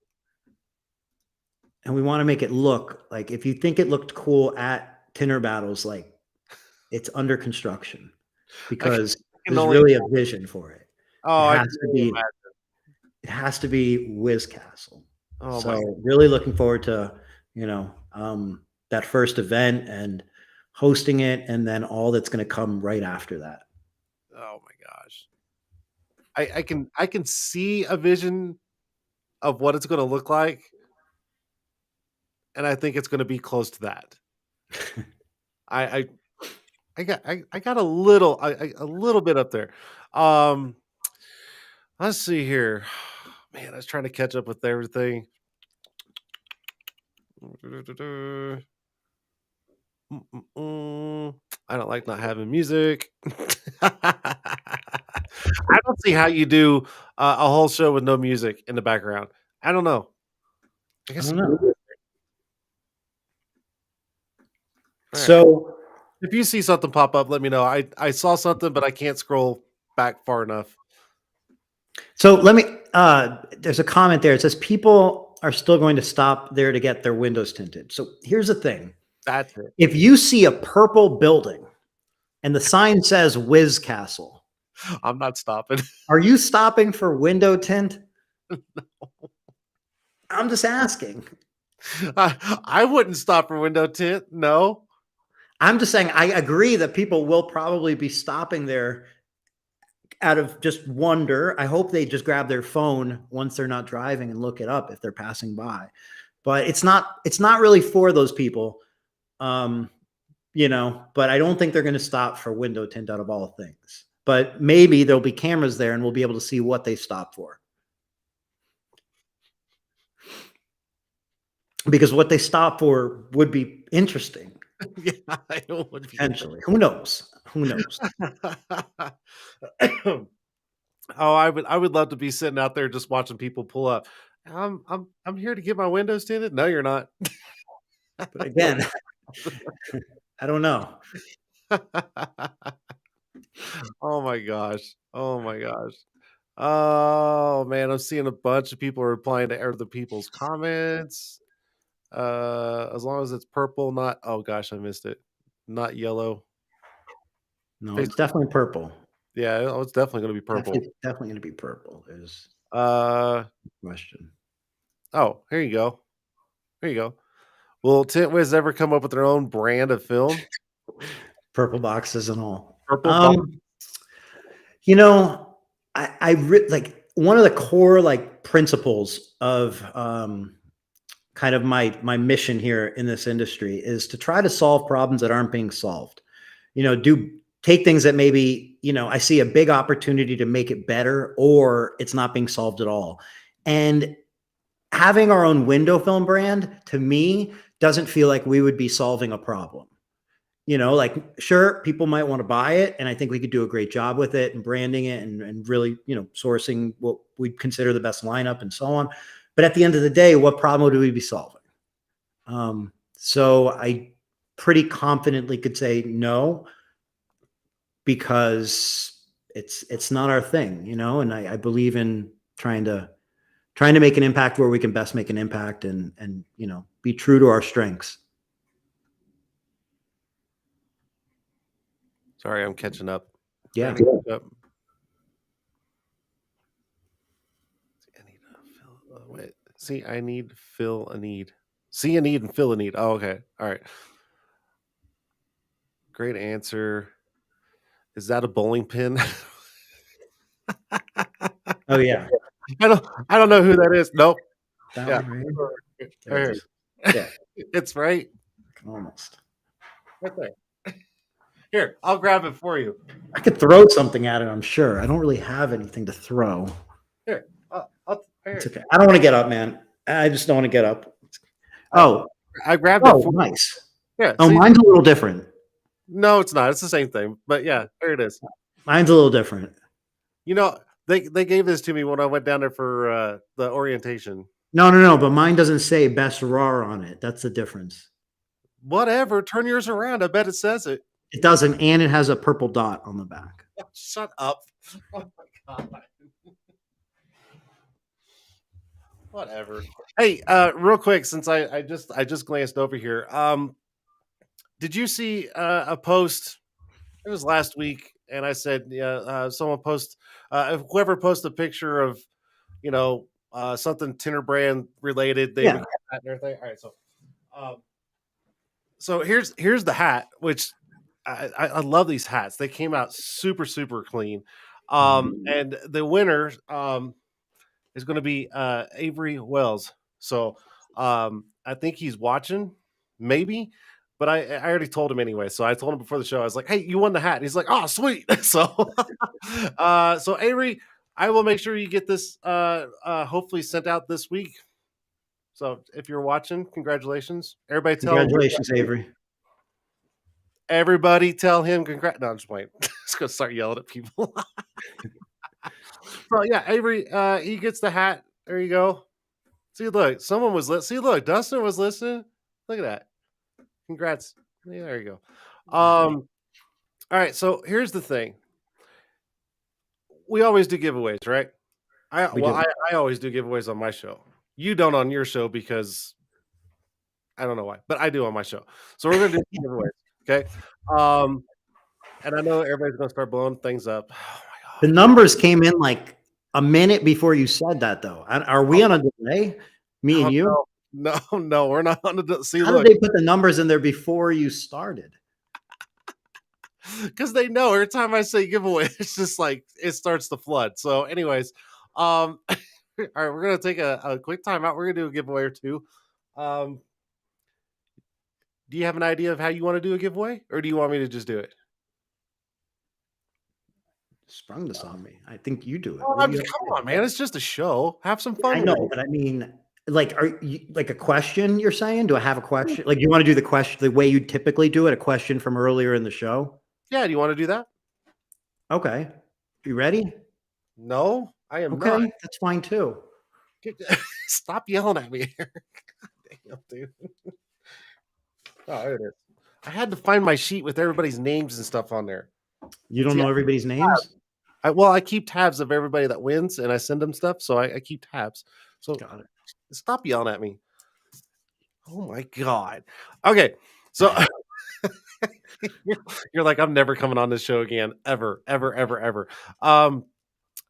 And we want to make it look like, if you think it looked cool at Tinner Battles, like it's under construction, I can, because I can there's only. really a vision for it. Oh, It I has can to only be imagine. it has to be Wiz Castle. Oh my. So really looking forward to, that first event and hosting it, and then all that's going to come right after that. Oh my gosh. I can see a vision of what it's going to look like, and I think it's going to be close to that. I I I got a little bit up there. Um, let's see here. Man, I was trying to catch up with everything. I don't like not having music. I don't see how you do a whole show with no music in the background. I don't know. I I guess don't you know. do. All right. So If you see something pop up, let me know. I saw something, but I can't scroll back far enough. so let me there's a comment there. It says people are still going to stop there to get their windows tinted. So here's the thing. That's it. If you see a purple building and the sign says Wiz Castle, I'm not stopping. are you stopping for window tint? I'm just asking. I wouldn't stop for window tint. No. I'm just saying I agree that people will probably be stopping there out of just wonder. I hope they just grab their phone once they're not driving and look it up if they're passing by. But it's not really for those people. Um, but I don't think they're going to stop for window tint out of all things. But maybe there'll be cameras there and we'll be able to see what they stop for. Because what they stop for would be interesting. Yeah, I know it would be. Potentially. Who knows? Who knows? Oh, I would love to be sitting out there just watching people pull up. I'm here to get my windows tinted. No, you're not. But again, I don't know. Oh my gosh. Oh my gosh. Oh man, I'm seeing a bunch of people replying to other people's comments. As long as it's purple, not oh gosh, I missed it. Not yellow. No, it's Facebook. definitely purple. Yeah, oh, it's definitely gonna be purple. Definitely going to be purple. Is Uh the question. oh, here you go. Here you go. Will TintWiz ever come up with their own brand of film? Purple boxes and all. Purple box. You know, like one of the core like principles of kind of my mission here in this industry is to try to solve problems that aren't being solved. Do take things that maybe, I see a big opportunity to make it better, or it's not being solved at all. And having our own window film brand, to me, doesn't feel like we would be solving a problem. Like, sure, people might want to buy it, and I think we could do a great job with it and branding it and really, sourcing what we'd consider the best lineup and so on. But at the end of the day, what problem would we be solving? So I pretty confidently could say no, because it's not our thing, and I believe in trying to make an impact where we can best make an impact, and be true to our strengths. Sorry, I'm catching up. Yeah. Trying to catch up. I need to fill, wait. See, I need to fill a need. See a need and fill a need. Oh, okay. All right. Great answer. Is that a bowling pin? Oh yeah. I don't know who that is. Nope. That Yeah. one right here? There Right it here. is. Yeah, It's right almost. there. Here, I'll grab it for you. I could throw something at it, I'm sure. I don't really have anything to throw. Here, right It's here. okay. I don't want to get up, man. I just don't want to get up. I, Oh, I grabbed it oh, for you. nice. Yeah. Oh, See, mine's a little different. no, it's not. It's the same thing. But yeah, there it is. Mine's a little different. You know, they gave this to me when I went down there for the orientation. No, but mine doesn't say best raw on it. That's the difference. Whatever. Turn yours around. I bet it says it. It doesn't, and it has a purple dot on the back. Shut up. Oh my god. Whatever. Hey, real quick, since I just glanced over here. Did you see a post? It was last week, and I said, yeah, someone post, whoever posted a picture of, something Tint'er brand related, they would Yeah. get that and everything. All right, um, so here's the hat, which I love these hats. They came out super super clean, and the winner is going to be Avery Wells. So I think he's watching, maybe. But I already told him anyway. So I told him before the show. I was like, "Hey, you won the hat." And he's like, "Oh, sweet!" So, so Avery, I will make sure you get this. Hopefully sent out this week. So if you're watching, congratulations! Congratulations, Avery. Everybody tell him congrats. No, I'm just waiting. Just gonna start yelling at people. So yeah, Avery, he gets the hat. There you go. See, look, someone was listening. See, look, Dustin was listening. Look at that. Congrats. Yeah, there you go. All right, so here's the thing. We always do giveaways, right? We do. I always do giveaways on my show. You don't on your show because I don't know why, but I do on my show. So we're gonna do giveaways, okay? And I know everybody's gonna start blowing things up. Oh The my god. numbers came in like a minute before you said that, though. Are we on a delay? Me and Oh, you? no, we're not on the see. How did Look, they put the numbers in there before you started? because they know every time I say giveaway, it's just like it starts to flood. So, anyways, all right, we're gonna take a quick timeout. We're gonna do a giveaway or two. Um, do you have an idea of how you want to do a giveaway, or do you want me to just do it? Sprung this on me. I think you do it. Oh, What do you have to come do? on, man! It's just a show. Have some I fun with know, it. but I mean, like, are you like a question you're saying? Do I have a question? Like, you want to do the question the way you typically do it, a question from earlier in the show? Yeah, do you want to do that? Okay. You ready? No, I am not. Okay, that's fine too. Stop yelling at me. Damn, dude. Oh, there it is. I had to find my sheet with everybody's names and stuff on there. You don't See, know everybody's names? I keep tabs of everybody that wins, and I send them stuff, so I keep tabs. So Got it. stop yelling at me. Oh my god. Okay, so you're like, I'm never coming on this show again, ever, ever, ever, ever. All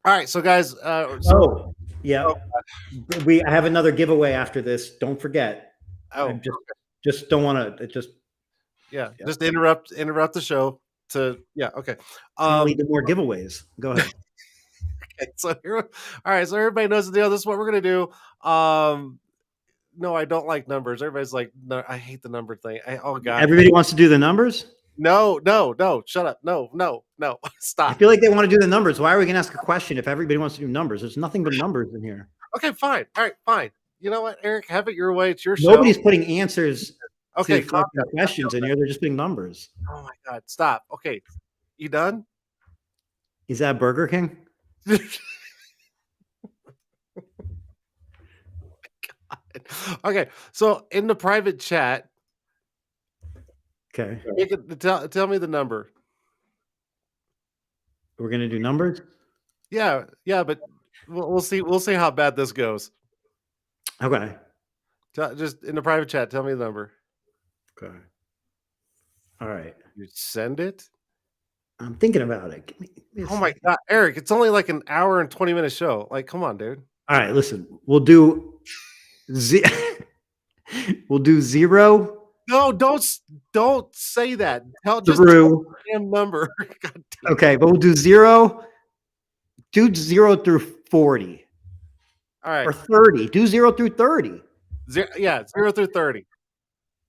right, so guys, Oh, yeah. I have another giveaway after this. Don't forget. I oh, just don't want to. It just yeah, just interrupt the show to okay. can't lead to more giveaways. Go ahead. Okay, so all right, so everybody knows the deal. This is what we're gonna do. No, I don't like numbers. Everybody's like, no, I hate the number thing. Oh god, Everybody wants to do the numbers. no, shut up, no, I stop. feel like they want to do the numbers. Why are we going to ask a question if everybody wants to do numbers? There's nothing but numbers in here. Okay, fine. All right, fine. You know what, Eric? Have it your way. It's your show. Nobody's putting answers Okay, to fucking questions in here. They're just putting numbers. Oh my god, stop. Okay, you done? Is that Burger King? Okay, so in the private chat, Okay. you can tell me the number. We're going to do numbers. Yeah, but we'll see. We'll see how bad this goes. Okay. Just in the private chat, tell me the number. Okay. All right. You send it. I'm thinking about it. Give me a Oh my second. god, Eric! It's only like an hour and 20-minute show. Like, come on, dude. All right. Listen, we'll do we'll do 0 No, don't say that. Just through. tell the damn number. God damn. Okay, but we'll do 0. Do 0 through 40. All right. Or 30. Do 0 through 30. Yeah, 0 through 30.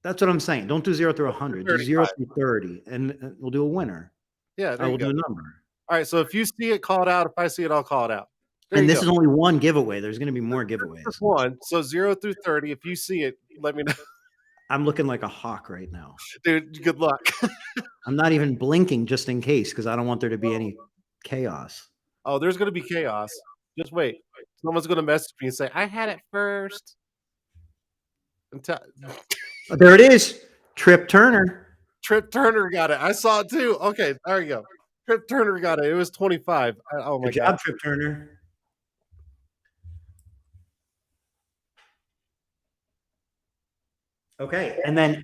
That's what I'm saying. Don't do 0 through 0 through 100. Do 0 35. through 30, and we'll do a winner. Yeah, I there you will go. do a number. All right, so if you see it, call it out. If I see it, I'll call it out. There And you this go. is only one giveaway. There's going to be more Just giveaways. one. So 0 through 30. If you see it, let me know. I'm looking like a hawk right now. Dude, good luck. I'm not even blinking just in case because I don't want there to be any chaos. Oh, there's gonna be chaos. Just wait. Someone's gonna message me and say, I had it first. Until There it is. Trip Turner. Trip Turner got it. I saw it too. Okay, there you go. Trip Turner got it. It was 25. Oh my Good god. job, Trip Turner. Okay. And then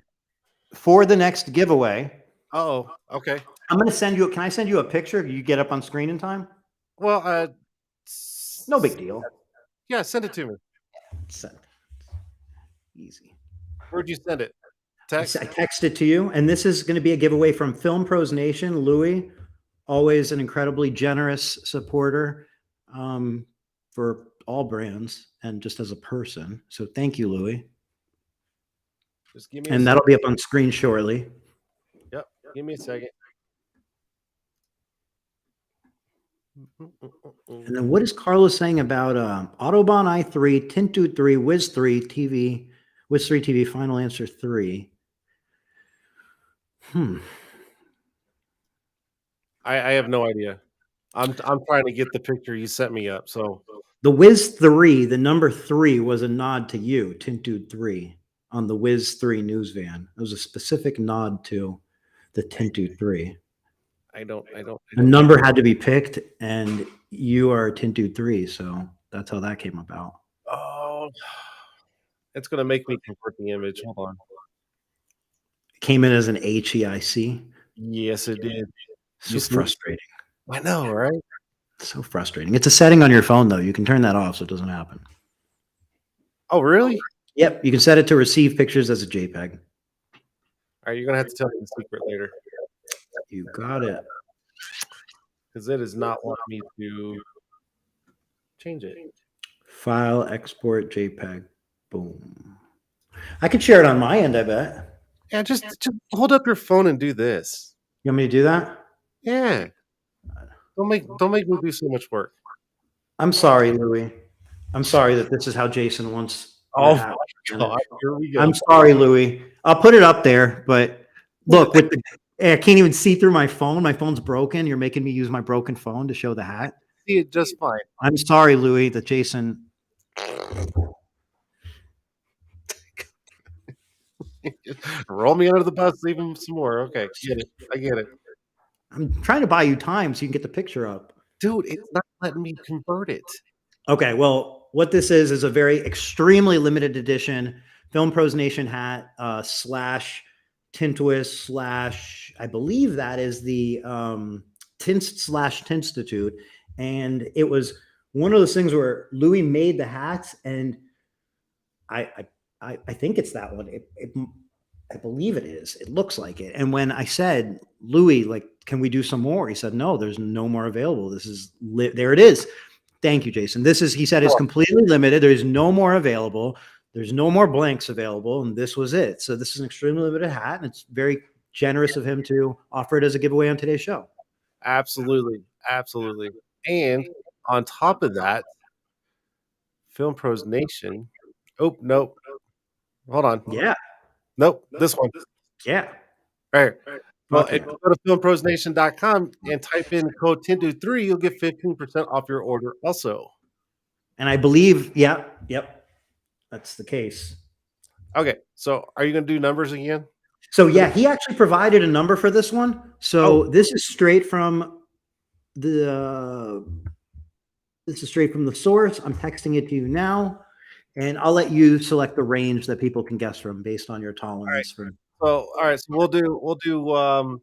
for the next giveaway, Oh, okay. I'm going to send you. Can I send you a picture? You get up on screen in time? Well, No big deal. yeah, send it to me. Send. Easy. Where'd you send it? Text? I texted to you, and this is going to be a giveaway from Film Pros Nation. Louis, always an incredibly generous supporter for all brands and just as a person. So thank you, Louis. Just give me a And second. that'll be up on screen shortly. Yep. Give me a second. And then what is Carlos saying about Autobahn i3, Tint'er 3, Wiz 3 TV, Wiz 3 TV, final answer 3? I have no idea. I'm trying to get the picture you sent me up. So The Wiz 3, the number 3 was a nod to you, Tint'er 3, on the Wiz 3 news van. It was a specific nod to the Tint'er 3. I don't. A number had to be picked, and you are Tint'er 3, so that's how that came about. Oh, it's gonna make me convert the image. Hold on. It came in as an HEIC. Yes, it did. So frustrating. I know, right? So frustrating. It's a setting on your phone, though. You can turn that off so it doesn't happen. Oh, really? Yep. You can set it to receive pictures as a JPEG. All right, you're gonna have to tell me the secret later You got it. because it is not wanting me to change it. File, export, JPEG. Boom. I could share it on my end, I bet. Yeah, just hold up your phone and do this. You want me to do that? Yeah. Don't make me do so much work. I'm sorry, Louis. I'm sorry that this is how Jason wants. Oh my god! Here we go. I'm sorry, Louis. I'll put it up there, but look, with the I can't even see through my phone. My phone's broken. You're making me use my broken phone to show the hat. See it just fine. I'm sorry, Louis, that Jason. Roll me under the bus, even some more. Okay, get it. I get it. I'm trying to buy you time so you can get the picture up. Dude, it's not letting me convert it. Okay, well, what this is a very extremely limited edition Film Pros Nation hat slash TintWiz slash, I believe that is the Tinstitute. And it was one of those things where Louis made the hats, and I think it's that one. I believe it is. It looks like it. And when I said, Louis, like, can we do some more? He said, no, there's no more available. This is there it is. Thank you, Jason. This is, he said, is completely limited. There's no more available. There's no more blanks available. And this was it. So this is an extremely limited hat. And it's very generous of him to offer it as a giveaway on today's show. Absolutely. Absolutely. And on top of that, Film Pros Nation. Oh, nope. Hold on. Yeah. Nope. This one. Yeah. Right. Well, Okay. if you go to filmprosnation.com and type in code TintWiz3, you'll get 15% off your order also. And I believe, yep, that's the case. Okay. So are you going to do numbers again? So yeah, he actually provided a number for this one. So this is straight from the source. I'm texting it to you now, and I'll let you select the range that people can guess from based on your tolerance for. So all right, so we'll do I'm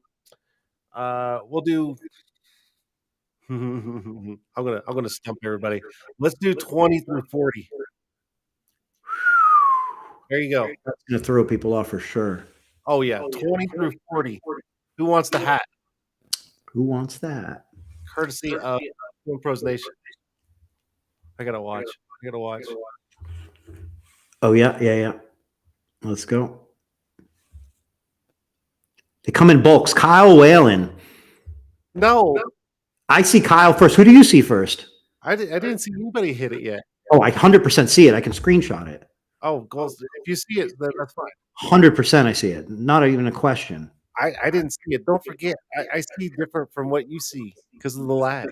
gonna stump everybody. Let's do 20 through 40. There you go. That's gonna throw people off for sure. Oh yeah, 20 through 40. Who wants the hat? Who wants that? Courtesy of Film Pros Nation. I gotta watch. I gotta watch. Oh yeah, yeah, yeah. Let's go. They come in bulks. Kyle Whalen. No, I see Kyle first. Who do you see first? I didn't see anybody hit it yet. Oh, I 100% see it. I can screenshot it. Oh, goals. If you see it, then that's fine. 100% I see it. Not even a question. I didn't see it. Don't forget, I see different from what you see because of the lag.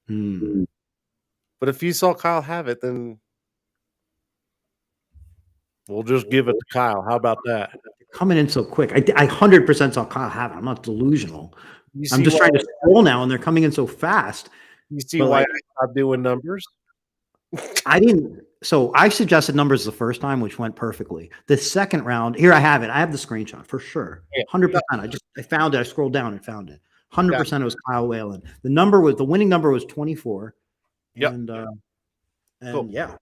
Hmm. But if you saw Kyle have it, then we'll just give it to Kyle. How about that? Coming in so quick. I 100% saw Kyle have it. I'm not delusional. You I'm see just why trying to scroll now, and they're coming in so fast. you see But why like, I stopped doing numbers? I didn't. So I suggested numbers the first time, which went perfectly. The second round, here I have it. I have the screenshot for sure. Yeah. 100%. I found it. I scrolled down and found it. Yeah. 100% it was Kyle Whalen. The winning number was 24. Yep. And yeah.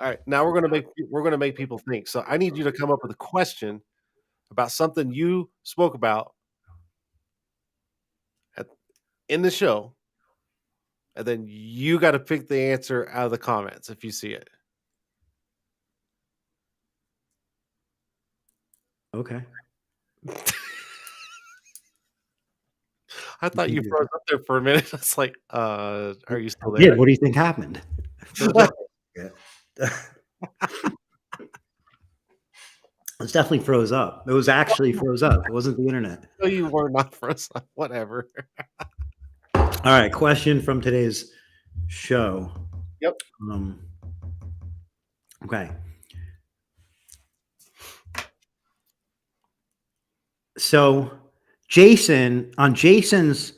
All right. Now we're gonna make people think. So I need you to come up with a question about something you spoke about in the show, and then you got to pick the answer out of the comments if you see it. Okay. I thought you froze up there for a minute. It's like, are you still Yeah. there? What do you think happened? It's definitely froze up. It was actually froze up. It wasn't the internet. No, you were not frozen up. Whatever. All right. Question from today's show. Yep. Okay. So on Jason's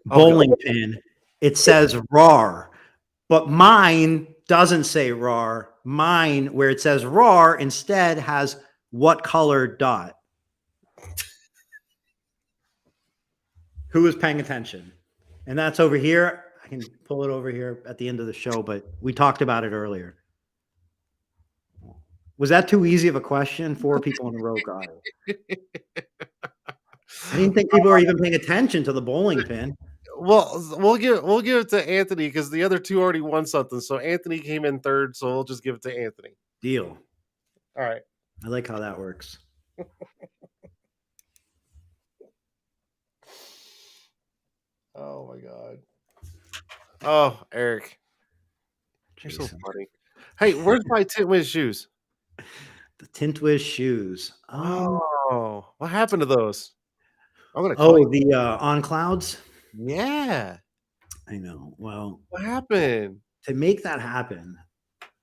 bowling pin, it says RAR, but mine doesn't say RAR. Mine, where it says RAR, instead has what color dot? Who is paying attention? And that's over here. I can pull it over here at the end of the show, but we talked about it earlier. Was that too easy of a question? 4 people in a row got it. I didn't think people were even paying attention to the bowling pin. Well, we'll give it to Anthony because the other 2 already won something. So Anthony came in third, so we'll just give it to Anthony. Deal. All right. I like how that works. Oh my god. Oh, Eric. You're so funny. Hey, where's my TintWiz shoes? The TintWiz shoes. Oh, what happened to those? I'm gonna call you. The On Clouds? Yeah. I know. Well, What happened? to make that happen,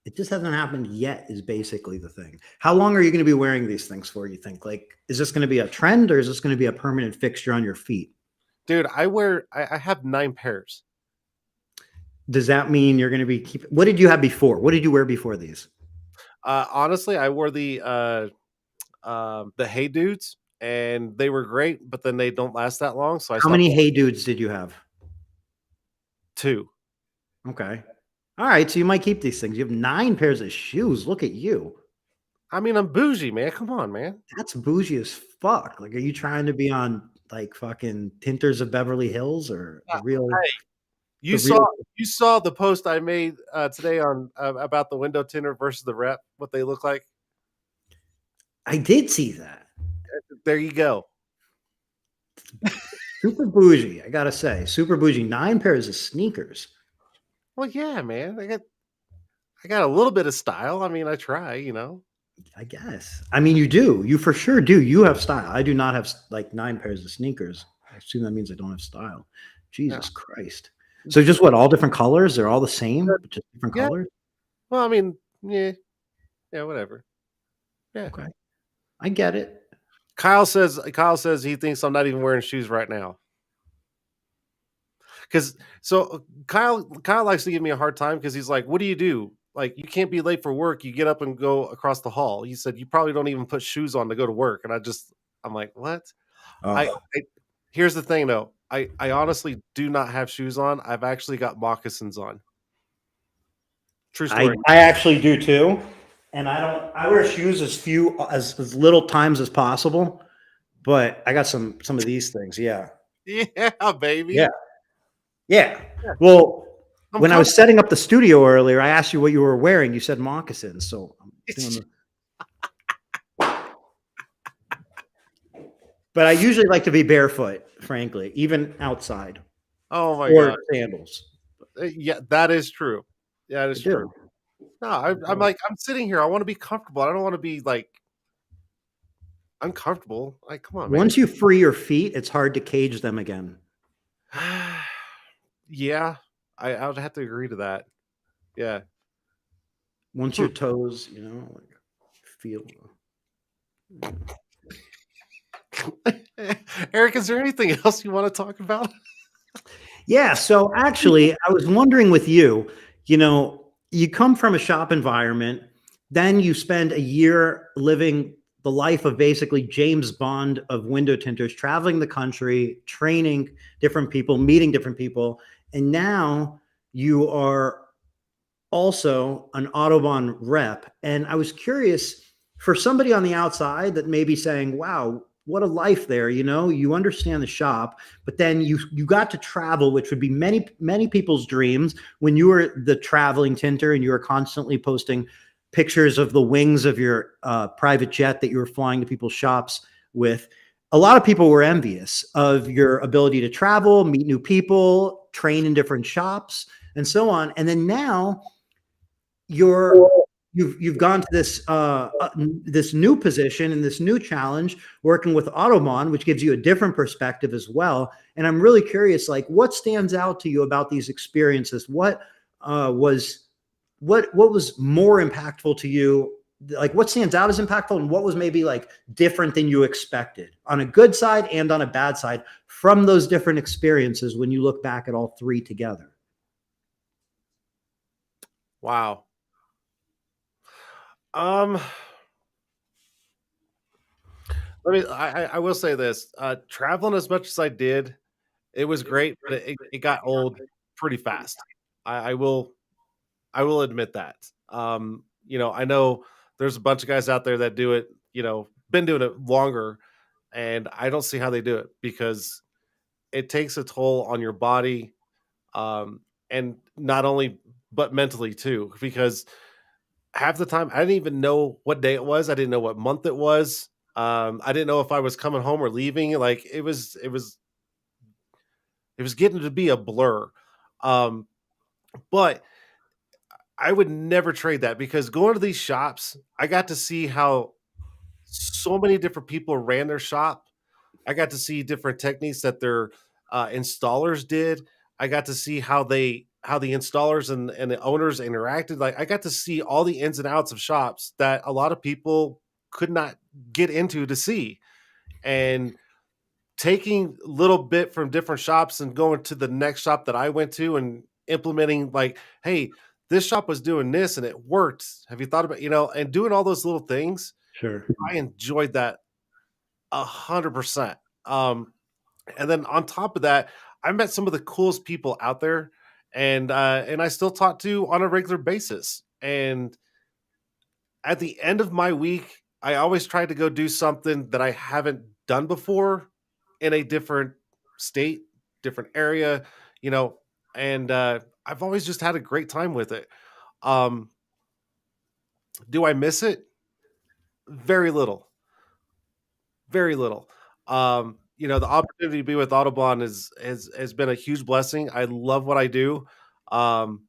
it just hasn't happened yet, is basically the thing. How long are you going to be wearing these things for, you think? Like, is this going to be a trend or is this going to be a permanent fixture on your feet? Dude, I have 9 pairs. Does that mean you're going to be what did you have before? What did you wear before these? Honestly, I wore the Hey Dudes, and they were great, but then they don't last that long. So How many Hey Dudes did you have? 2. Okay. All right. So you might keep these things. You have 9 pairs of shoes. Look at you. I mean, I'm bougie, man. Come on, man. That's bougie as fuck. Like, are you trying to be on like fucking Tinters of Beverly Hills or the real? Hey, you saw the post I made today on about the window tinter versus the rep, what they look like. I did see that. There you go. Super bougie, I gotta say. Super bougie. 9 pairs of sneakers. Well, yeah, man. I got a little bit of style. I mean, I try, you know. I guess. I mean, you do. You for sure do. You have style. I do not have like 9 pairs of sneakers. I assume that means I don't have style. Jesus Christ. So just what? All different colors? They're all the same, but just different colors? Well, I mean, yeah, whatever. Yeah. Okay. I get it. Kyle says he thinks I'm not even wearing shoes right now. Kyle likes to give me a hard time because he's like, "What do you do? Like, you can't be late for work. You get up and go across the hall." He said, "You probably don't even put shoes on to go to work." And I'm like, "What?" Here's the thing, though. I honestly do not have shoes on. I've actually got moccasins on. True story. I actually do too. And I wear shoes as little times as possible. But I got some of these things. Yeah. Yeah, baby. Yeah. Yeah. Well, I'm When I was comfortable. setting up the studio earlier, I asked you what you were wearing. You said moccasins, so I'm doing the. But I usually like to be barefoot, frankly, even outside Oh my or god. sandals. Yeah, that is true. Yeah, that I is true. do. No, I I'm do. like, I'm sitting here. I want to be comfortable. I don't want to be like uncomfortable. Like, come on, man. Once you free your feet, it's hard to cage them again. Yeah, I would have to agree to that. Yeah. Once Hmm. your toes, like feel. Eric, is there anything else you want to talk about? Yeah. So actually, I was wondering with you, you come from a shop environment, then you spend a year living the life of basically James Bond of window tinters, traveling the country, training different people, meeting different people. And now you are also an Autobahn rep. And I was curious for somebody on the outside that may be saying, wow, what a life there, you understand the shop, but then you got to travel, which would be many people's dreams when you were the traveling tinter and you were constantly posting pictures of the wings of your private jet that you were flying to people's shops with. A lot of people were envious of your ability to travel, meet new people, train in different shops, and so on. And then now you're you've gone to this new position and this new challenge working with Autobahn, which gives you a different perspective as well. And I'm really curious, like, what stands out to you about these experiences? Was what was more impactful to you? Like, what stands out as impactful, and what was maybe like different than you expected on a good side and on a bad side from those different experiences when you look back at all three together? Wow. Um, let me. I will say this. Traveling as much as I did, it was great, but it got old pretty fast. I will admit that. I know there's a bunch of guys out there that do it. Been doing it longer, and I don't see how they do it because it takes a toll on your body, and not only but mentally too. Because half the time I didn't even know what day it was. I didn't know what month it was. I didn't know if I was coming home or leaving. Like it was getting to be a blur. Um, but I would never trade that because going to these shops, I got to see how so many different people ran their shop. I got to see different techniques that their installers did. I got to see how the installers and the owners interacted. Like I got to see all the ins and outs of shops that a lot of people could not get into to see. And taking a little bit from different shops and going to the next shop that I went to and implementing like, hey, this shop was doing this and it worked. Have you thought about, and doing all those little things? Sure. I enjoyed that 100%. Um, and then on top of that, I met some of the coolest people out there, and I still talk to on a regular basis. And at the end of my week, I always try to go do something that I haven't done before in a different state, different area, you know, and I've always just had a great time with it. Um, do I miss it? Very little, very little. The opportunity to be with Audubon has been a huge blessing. I love what I do. Um,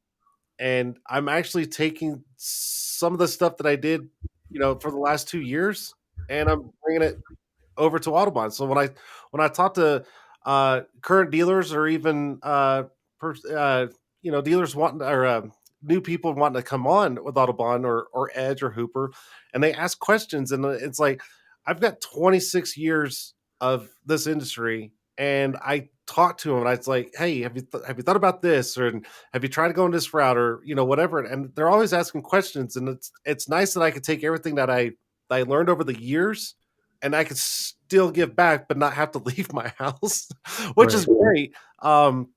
and I'm actually taking some of the stuff that I did, for the last 2 years, and I'm bringing it over to Audubon. So when I talk to current dealers or even dealers wanting or new people wanting to come on with Audubon or Edge or Hooper, and they ask questions, and it's like I've got 26 years of this industry, and I talk to them, and I was like, hey, have you thought about this, or have you tried to go in this route, or whatever, and they're always asking questions, and it's nice that I could take everything that I learned over the years and I could still give back, but not have to leave my house, which is Right. great. Um,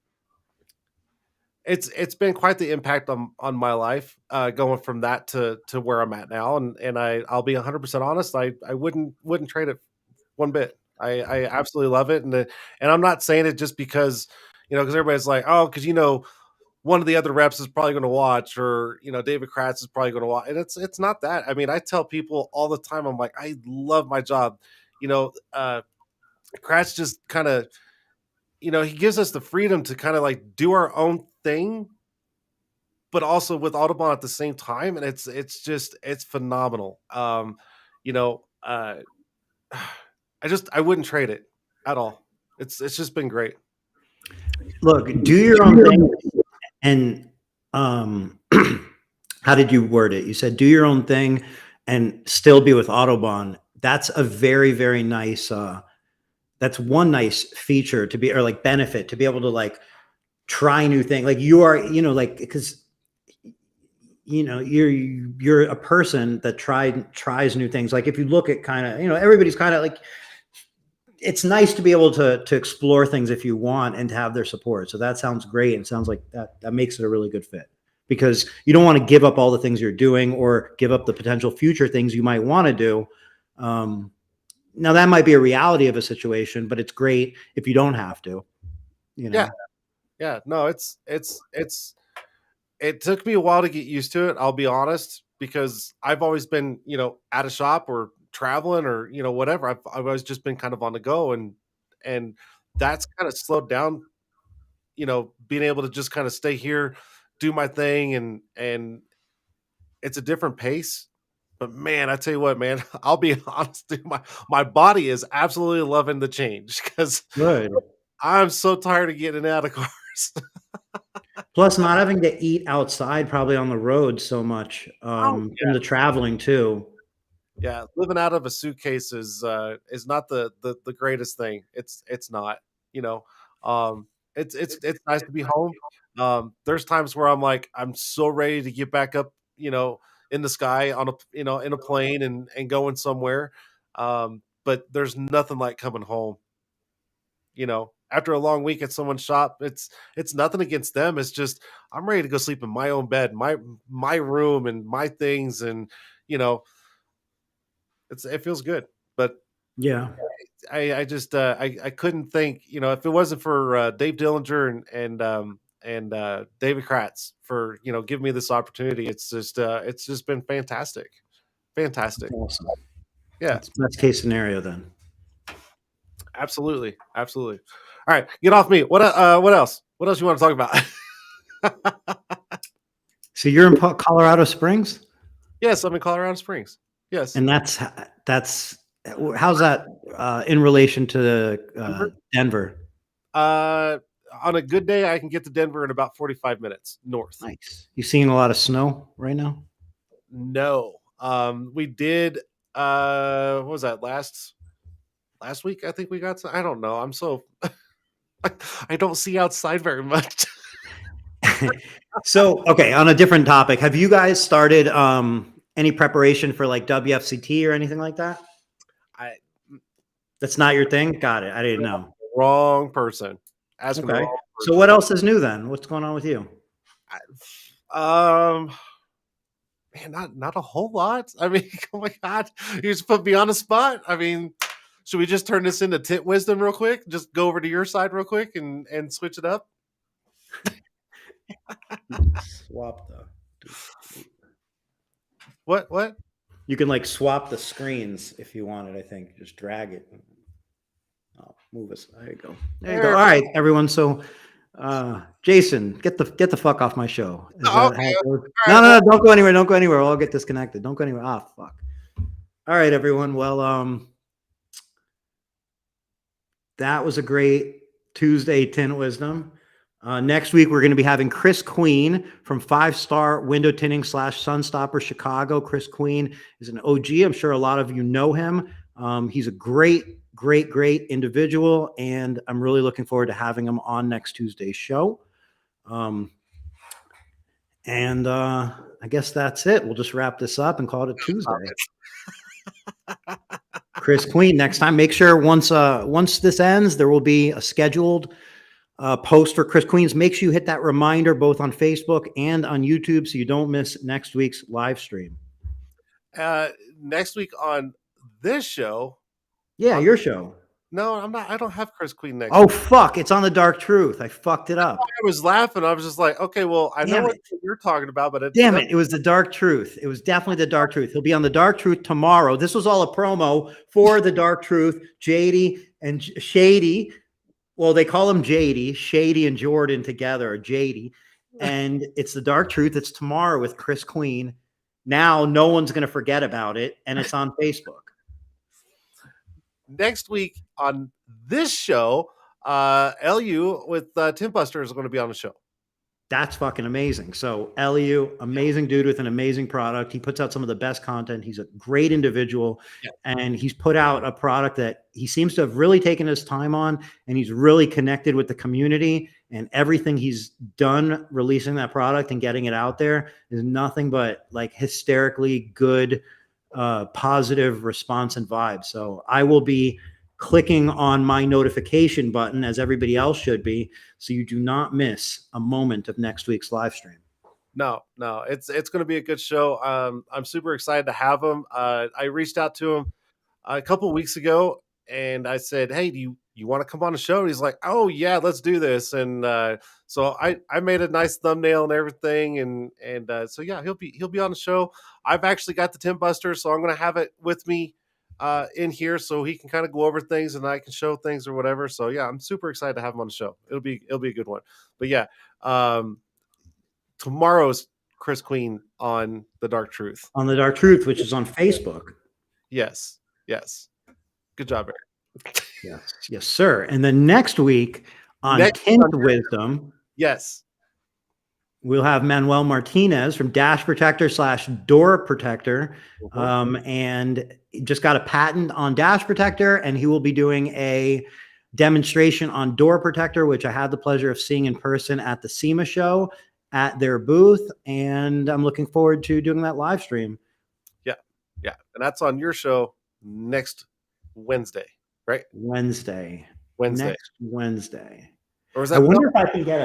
it's been quite the impact on my life, going from that to where I'm at now, and I'll be 100% honest. I wouldn't trade it one bit. I absolutely love it, and I'm not saying it just because because everybody's like, oh, because one of the other reps is probably going to watch, or David Kratz is probably going to watch. And it's not that. I mean, I tell people all the time, I'm like, I love my job. Kratz just kind of, he gives us the freedom to kind of like do our own thing, but also with Audubon at the same time, and it's phenomenal. You know, I wouldn't trade it at all. It's just been great. Look, do your own thing. And how did you word it? You said do your own thing and still be with Audubon. That's a very, very nice. That's one nice feature to be, or like benefit to be able to like try new things. Like you are, like because you're a person that tries new things. Like if you look at kind of, everybody's kind of like, it's nice to be able to explore things if you want and to have their support. So that sounds great. And it sounds like that makes it a really good fit, because you don't want to give up all the things you're doing or give up the potential future things you might want to do. Now that might be a reality of a situation, but it's great if you don't have to, Yeah. Yeah. No, it took me a while to get used to it. I'll be honest, because I've always been, at a shop or traveling or, whatever. I've always just been kind of on the go, and that's kind of slowed down, being able to just kind of stay here, do my thing. And it's a different pace. But man, I tell you what, man, I'll be honest, dude, my body is absolutely loving the change, because Good. I'm so tired of getting out of cars. Plus, not having to eat outside, probably on the road so much, Oh, from the traveling too. yeah, living out of a suitcase is not the greatest thing. It's not, you know. It's nice to be home. There's times where I'm like, I'm so ready to get back up, in the sky on a in a plane, and going somewhere. But there's nothing like coming home, after a long week at someone's shop. It's nothing against them. It's just I'm ready to go sleep in my own bed, my room, and my things, and you know, it feels good. But Yeah. I just I couldn't think, if it wasn't for Dave Dillinger and David Kratz for giving me this opportunity. It's just been fantastic, fantastic. Awesome. Yeah, That's case scenario then. absolutely, absolutely. All right, get off me. What else? What else you want to talk about? So you're in Colorado Springs, Yes, I'm in Colorado Springs. Yes, and that's how's that in relation to Denver. Denver? Uh, on a good day, I can get to Denver in about 45 minutes north. Nice. You seeing a lot of snow right now? No, we did. What was that last week? I think we got. I don't know. I'm so I don't see outside very much. So, okay, on a different topic, have you guys started any preparation for like WFCT or anything like that? I That's not your thing? Got it. I didn't know. Wrong person. Asking the Okay. wrong So person. what else is new then? What's going on with you? Um, man, not a whole lot. I mean, oh my god, you just put me on the spot. I mean, should we just turn this into tit wisdom real quick? Just go over to your side real quick and switch it up. Swap the. What? You can like swap the screens if you wanted, I think. Just drag it. Oh, move us. There you go. There you go. All right, everyone. So Jason, get the fuck off my show. Is that how Okay. it goes? All No, right. no, no, don't go anywhere. Don't go anywhere. We'll all get disconnected. Don't go anywhere. Ah, fuck. All right, everyone. Well, that was a great Tuesday Tint Wisdom. Next week, we're going to be having Chris Queen from 5 Star Window Tinting / Sunstopper Chicago. Chris Queen is an OG. I'm sure a lot of you know him. He's a great individual, and I'm really looking forward to having him on next Tuesday's show. And I guess that's it. We'll just wrap this up and call it a Tuesday. Chris Queen next time. Make sure once this ends, there will be a scheduled post for Chris Queens. Make sure you hit that reminder both on Facebook and on YouTube so you don't miss next week's live stream. Next week on this show. Yeah, your show. No, I'm not. I don't have Chris Queen next Oh week. fuck! It's on the Dark Truth. I fucked it up. I was laughing. I was just like, okay, well, I know Damn what it! you're talking about, but it Damn doesn't. it! It was the Dark Truth. It was definitely the Dark Truth. He'll be on the Dark Truth tomorrow. This was all a promo for the Dark Truth. JD and Shady. Well, they call him JD. Shady and Jordan together are JD. And it's the Dark Truth. It's tomorrow with Chris Queen. Now no one's going to forget about it, and it's on Facebook. Next week on this show, LU with Tim Buster is going to be on the show. That's fucking amazing. So Eliu, amazing dude with an amazing product. He puts out some of the best content. He's a great individual, Yeah. and he's put out a product that he seems to have really taken his time on, and he's really connected with the community, and everything he's done releasing that product and getting it out there is nothing but like hysterically good, positive response and vibe. So I will be clicking on my notification button as everybody else should be, so you do not miss a moment of next week's live stream. No, it's going to be a good show. I'm super excited to have him. I reached out to him a couple weeks ago, and I said, "Hey, do you want to come on the show?" And he's like, "Oh yeah, let's do this." And so I made a nice thumbnail and everything, and so yeah, he'll be on the show. I've actually got the Tim Buster, so I'm going to have it with me in here, so he can kind of go over things and I can show things or whatever. So yeah, I'm super excited to have him on the show. It'll be a good one. But yeah, tomorrow's Chris Queen on the Dark Truth. On the Dark Truth, which is on Facebook. Yes, yes. Good job, Eric. Yes, yes, sir. And then next week on Next Tint on Wisdom, yes. we'll have Manuel Martinez from Dash Protector / Door Protector. And just got a patent on Dash Protector, and he will be doing a demonstration on Door Protector, which I had the pleasure of seeing in person at the SEMA show at their booth. And I'm looking forward to doing that live stream. Yeah. And that's on your show next Wednesday, right? Wednesday. Wednesday. Next Wednesday. Or is that I wonder if I can get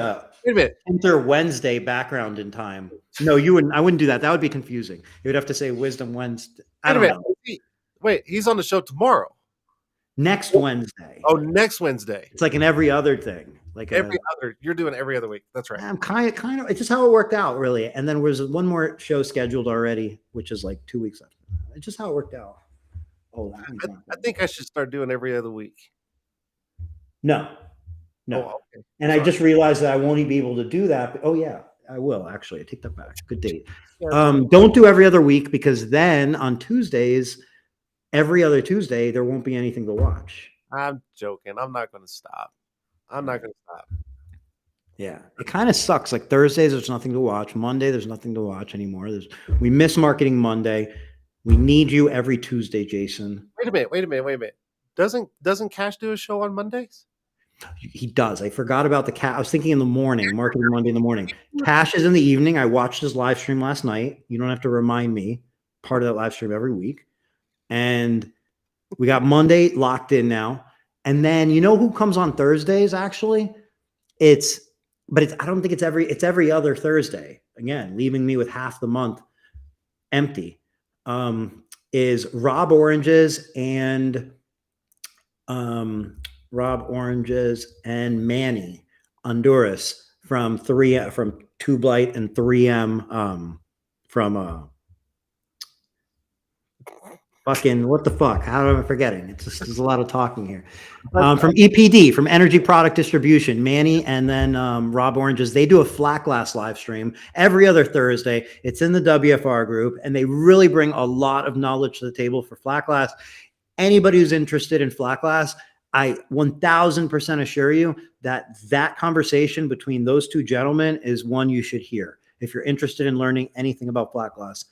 wait a minute. Tint'er Wednesday background in time. No, you wouldn't. I wouldn't do that. That would be confusing. You would have to say Wisdom Wednesday. I don't know. Wait, he's on the show tomorrow. Next Wednesday. Oh, next Wednesday. It's like an every other thing. Like every other. You're doing every other week. That's right. I'm kind of. It's just how it worked out, really. And then there's one more show scheduled already, which is like 2 weeks after. It's just how it worked out. Oh, I think I should start doing every other week. No. Oh, okay. And sorry. I just realized that I won't be able to do that. But, oh yeah, I will actually. I take that back. Good date. Don't do every other week, because then on Tuesdays, every other Tuesday, there won't be anything to watch. I'm joking. I'm not going to stop. Yeah, it kind of sucks. Like Thursdays, there's nothing to watch. Monday, there's nothing to watch anymore. We miss Marketing Monday. We need you every Tuesday, Jason. Wait a minute. Doesn't Cash do a show on Mondays? He does. I forgot about the Cash. I was thinking in the morning, Marketing Monday in the morning. Cash is in the evening. I watched his live stream last night. You don't have to remind me. Part of that live stream every week. And we got Monday locked in now. And then you know who comes on Thursdays, actually? I don't think it's every other Thursday. Again, leaving me with half the month empty. Is Rob Oranges and Manny Honduras from Tube Light and 3M from fucking what the fuck? How am I forgetting? It's just there's a lot of talking here. From EPD, from Energy Product Distribution, Manny and then Rob Oranges. They do a flat glass live stream every other Thursday. It's in the WFR group, and they really bring a lot of knowledge to the table for flat glass. Anybody who's interested in flat glass, I 1000% assure you that conversation between those two gentlemen is one you should hear. If you're interested in learning anything about flat glass,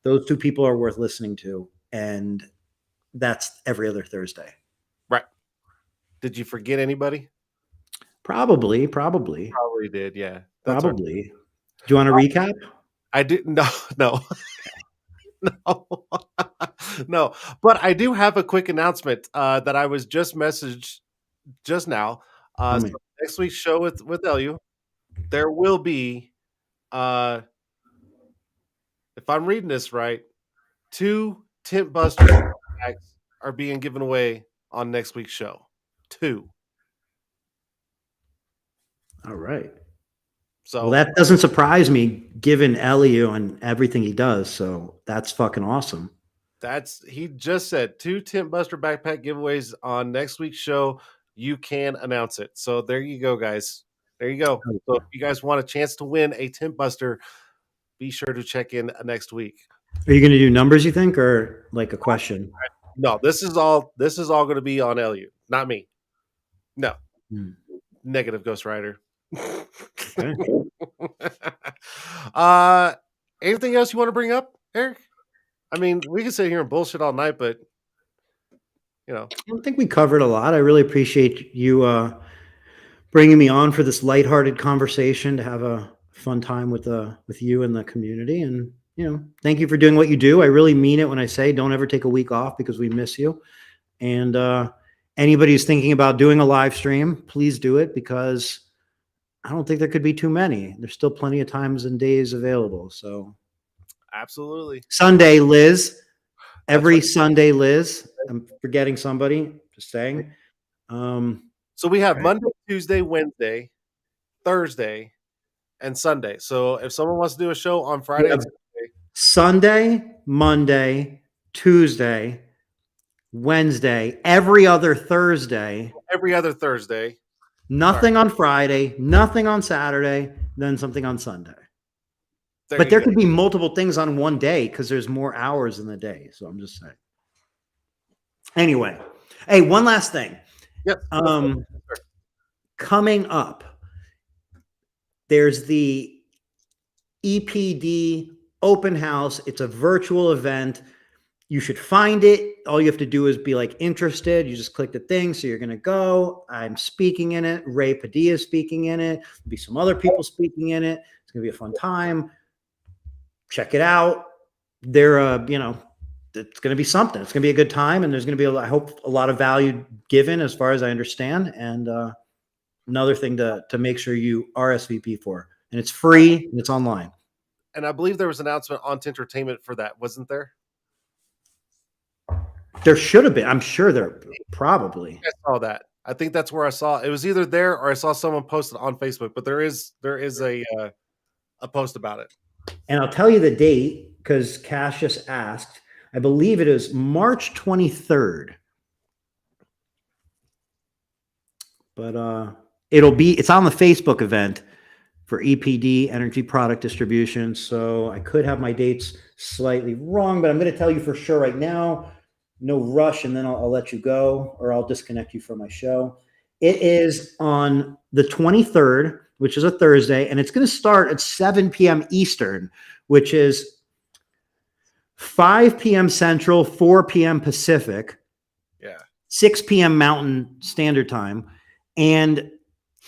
those two people are worth listening to. And that's every other Thursday. Right. Did you forget anybody? Probably did. Yeah. Probably. Do you want to recap? I didn't. No. No. But I do have a quick announcement that I was just messaged just now. So next week's show with LU, there will be, if I'm reading this right, 2 Tint Buster packs are being given away on next week's show. 2. All right. Well, So that doesn't surprise me given Elio and everything he does. So that's fucking awesome. he just said 2 Tint Buster backpack giveaways on next week's show. You can announce it. So there you go, guys. There you go. So if you guys want a chance to win a Tint Buster, be sure to check in next week. Are you going to do numbers, you think, or like a question? No, this is all going to be on LU, not me. No. Hmm. Negative Ghost Rider. Okay. uh anything else you want to bring up, Eric? I mean, we can sit here and bullshit all night, but I think we covered a lot. I really appreciate you bringing me on for this lighthearted conversation to have a fun time with you and the community. And thank you for doing what you do. I really mean it when I say don't ever take a week off because we miss you. And anybody who's thinking about doing a live stream, please do it because I don't think there could be too many. There's still plenty of times and days available. So absolutely. Sunday, Liz. That's Every right. Sunday, Liz. I'm forgetting somebody. Just saying. So we have Right. Monday, Tuesday, Wednesday, Thursday, and Sunday. So if someone wants to do a show on We Friday and have Saturday, Sunday, Monday, Tuesday, Wednesday, every other Thursday, every other Thursday. nothing on Friday, nothing on Saturday, then something on Sunday. There But you there go. could be multiple things on one day because there's more hours in the day. So I'm just saying. Anyway, hey, one last thing. Yep. Coming up, there's the EPD open house. It's a virtual event. You should find it. All you have to do is be like interested. You just click the thing. So you're going to go. I'm speaking in it. Ray Padilla is speaking in it. There'll be some other people speaking in it. It's going to be a fun time. Check it out. It's going to be something. It's going to be a good time. And there's going to be, I hope, a lot of value given as far as I understand. And another thing to make sure you RSVP for. And it's free and it's online. And I believe there was an announcement on Tintertainment for that, wasn't there? There should have been. I'm sure there probably. I saw that. I think that's where I saw it. Was either there or I saw someone posted on Facebook. But there is a post about it. And I'll tell you the date because Cash just asked. I believe it is March 23rd. But it's on the Facebook event for EPD Energy Product Distribution. So I could have my dates slightly wrong, but I'm going to tell you for sure right now. No rush, and then I'll let you go, or I'll disconnect you from my show. It is on the 23rd, which is a Thursday, and it's going to start at 7 p.m. Eastern, which is 5 p.m. Central, 4 p.m. Pacific, 6 p.m. Mountain Standard Time, and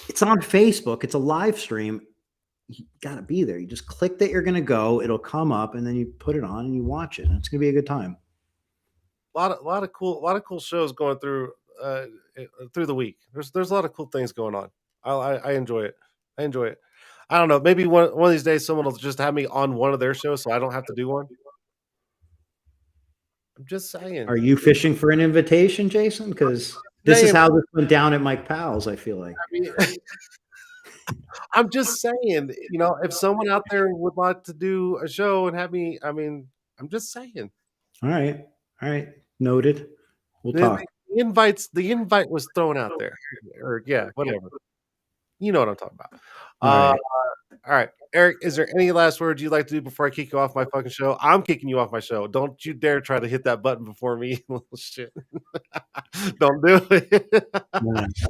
it's on Facebook. It's a live stream. You got to be there. You just click that you're going to go. It'll come up, and then you put it on and you watch it. And it's going to be a good time. A lot of cool shows going through the week. There's a lot of cool things going on. I enjoy it. I enjoy it. I don't know. Maybe one of these days someone will just have me on one of their shows so I don't have to do one. I'm just saying. Are you fishing for an invitation, Jason? Because this is how this went down at Mike Powell's, I feel like. I mean, I'm just saying, if someone out there would like to do a show and have me, I mean, I'm just saying. All right. Noted. We'll talk. The invite was thrown out there. Or whatever. You know what I'm talking about. All right. Eric, is there any last words you'd like to do before I kick you off my fucking show? I'm kicking you off my show. Don't you dare try to hit that button before me. Shit. Don't do it.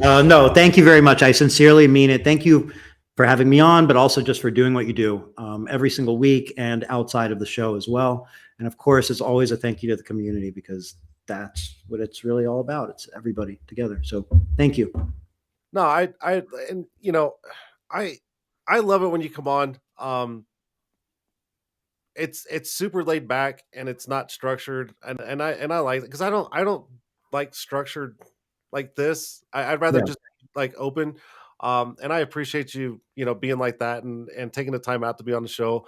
No, thank you very much. I sincerely mean it. Thank you for having me on, but also just for doing what you do every single week and outside of the show as well. And of course, it's always a thank you to the community because that's what it's really all about. It's everybody together. So thank you. No, I love it when you come on. It's super laid back and it's not structured, and I like it because I don't like structured like this. I'd rather just like open. And I appreciate you being like that and taking the time out to be on the show.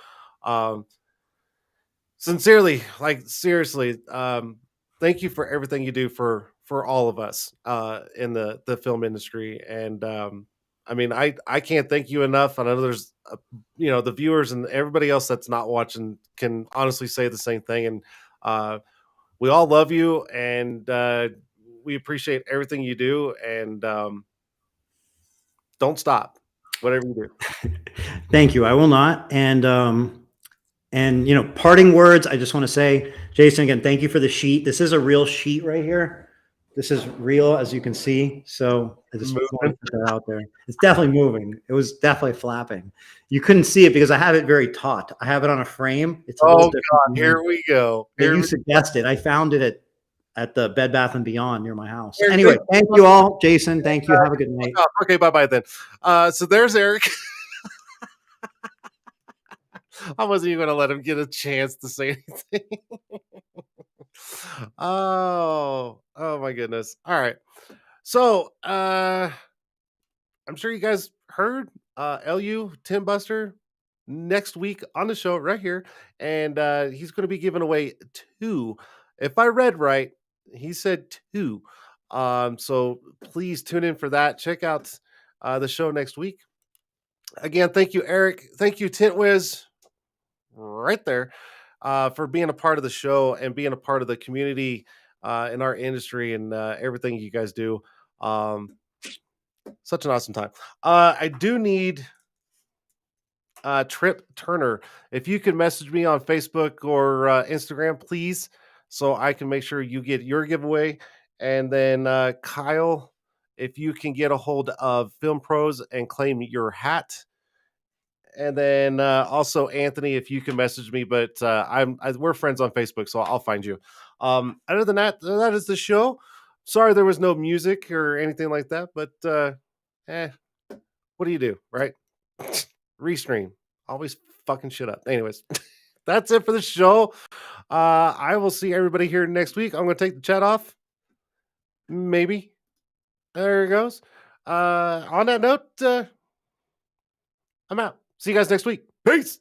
Sincerely, like seriously, thank you for everything you do for all of us in the film industry. And I mean, I can't thank you enough. And I know there's the viewers and everybody else that's not watching can honestly say the same thing. And we all love you, and we appreciate everything you do. And don't stop, whatever you do. Thank you. I will not. And parting words. I just want to say, Jason, again, thank you for the sheet. This is a real sheet right here. This is real, as you can see. So I just want to Moving. put that out there. It's definitely moving. It was definitely flapping. You couldn't see it because I have it very taut. I have it on a frame. It's a little Oh different God, here we go. that Here you we suggested. I found it at the Bed Bath and Beyond near my house. Here, Anyway, thank you all, Jason. Thank you. Have a good night. okay, bye bye then. So there's Eric. I wasn't even gonna let him get a chance to say anything. Oh my goodness. All right. So I'm sure you guys heard LU Tim Buster next week on the show right here. And he's gonna be giving away two. If I read right, he said two. So please tune in for that. Check out the show next week. Again, thank you, Eric. Thank you, TintWiz, right there, for being a part of the show and being a part of the community in our industry and everything you guys do. Um, Such an awesome time. I do need Trip Turner. If you could message me on Facebook or Instagram, please, so I can make sure you get your giveaway. And then Kyle, if you can get a hold of Film Pros and claim your hat. And then also Anthony, if you can message me, but we're friends on Facebook, so I'll find you. Other than that, that is the show. Sorry there was no music or anything like that, but what do you do, right? Restream. Always fucking shit up. Anyways, that's it for the show. I will see everybody here next week. I'm going to take the chat off. Maybe. There it goes. On that note, I'm out. See you guys next week. Peace.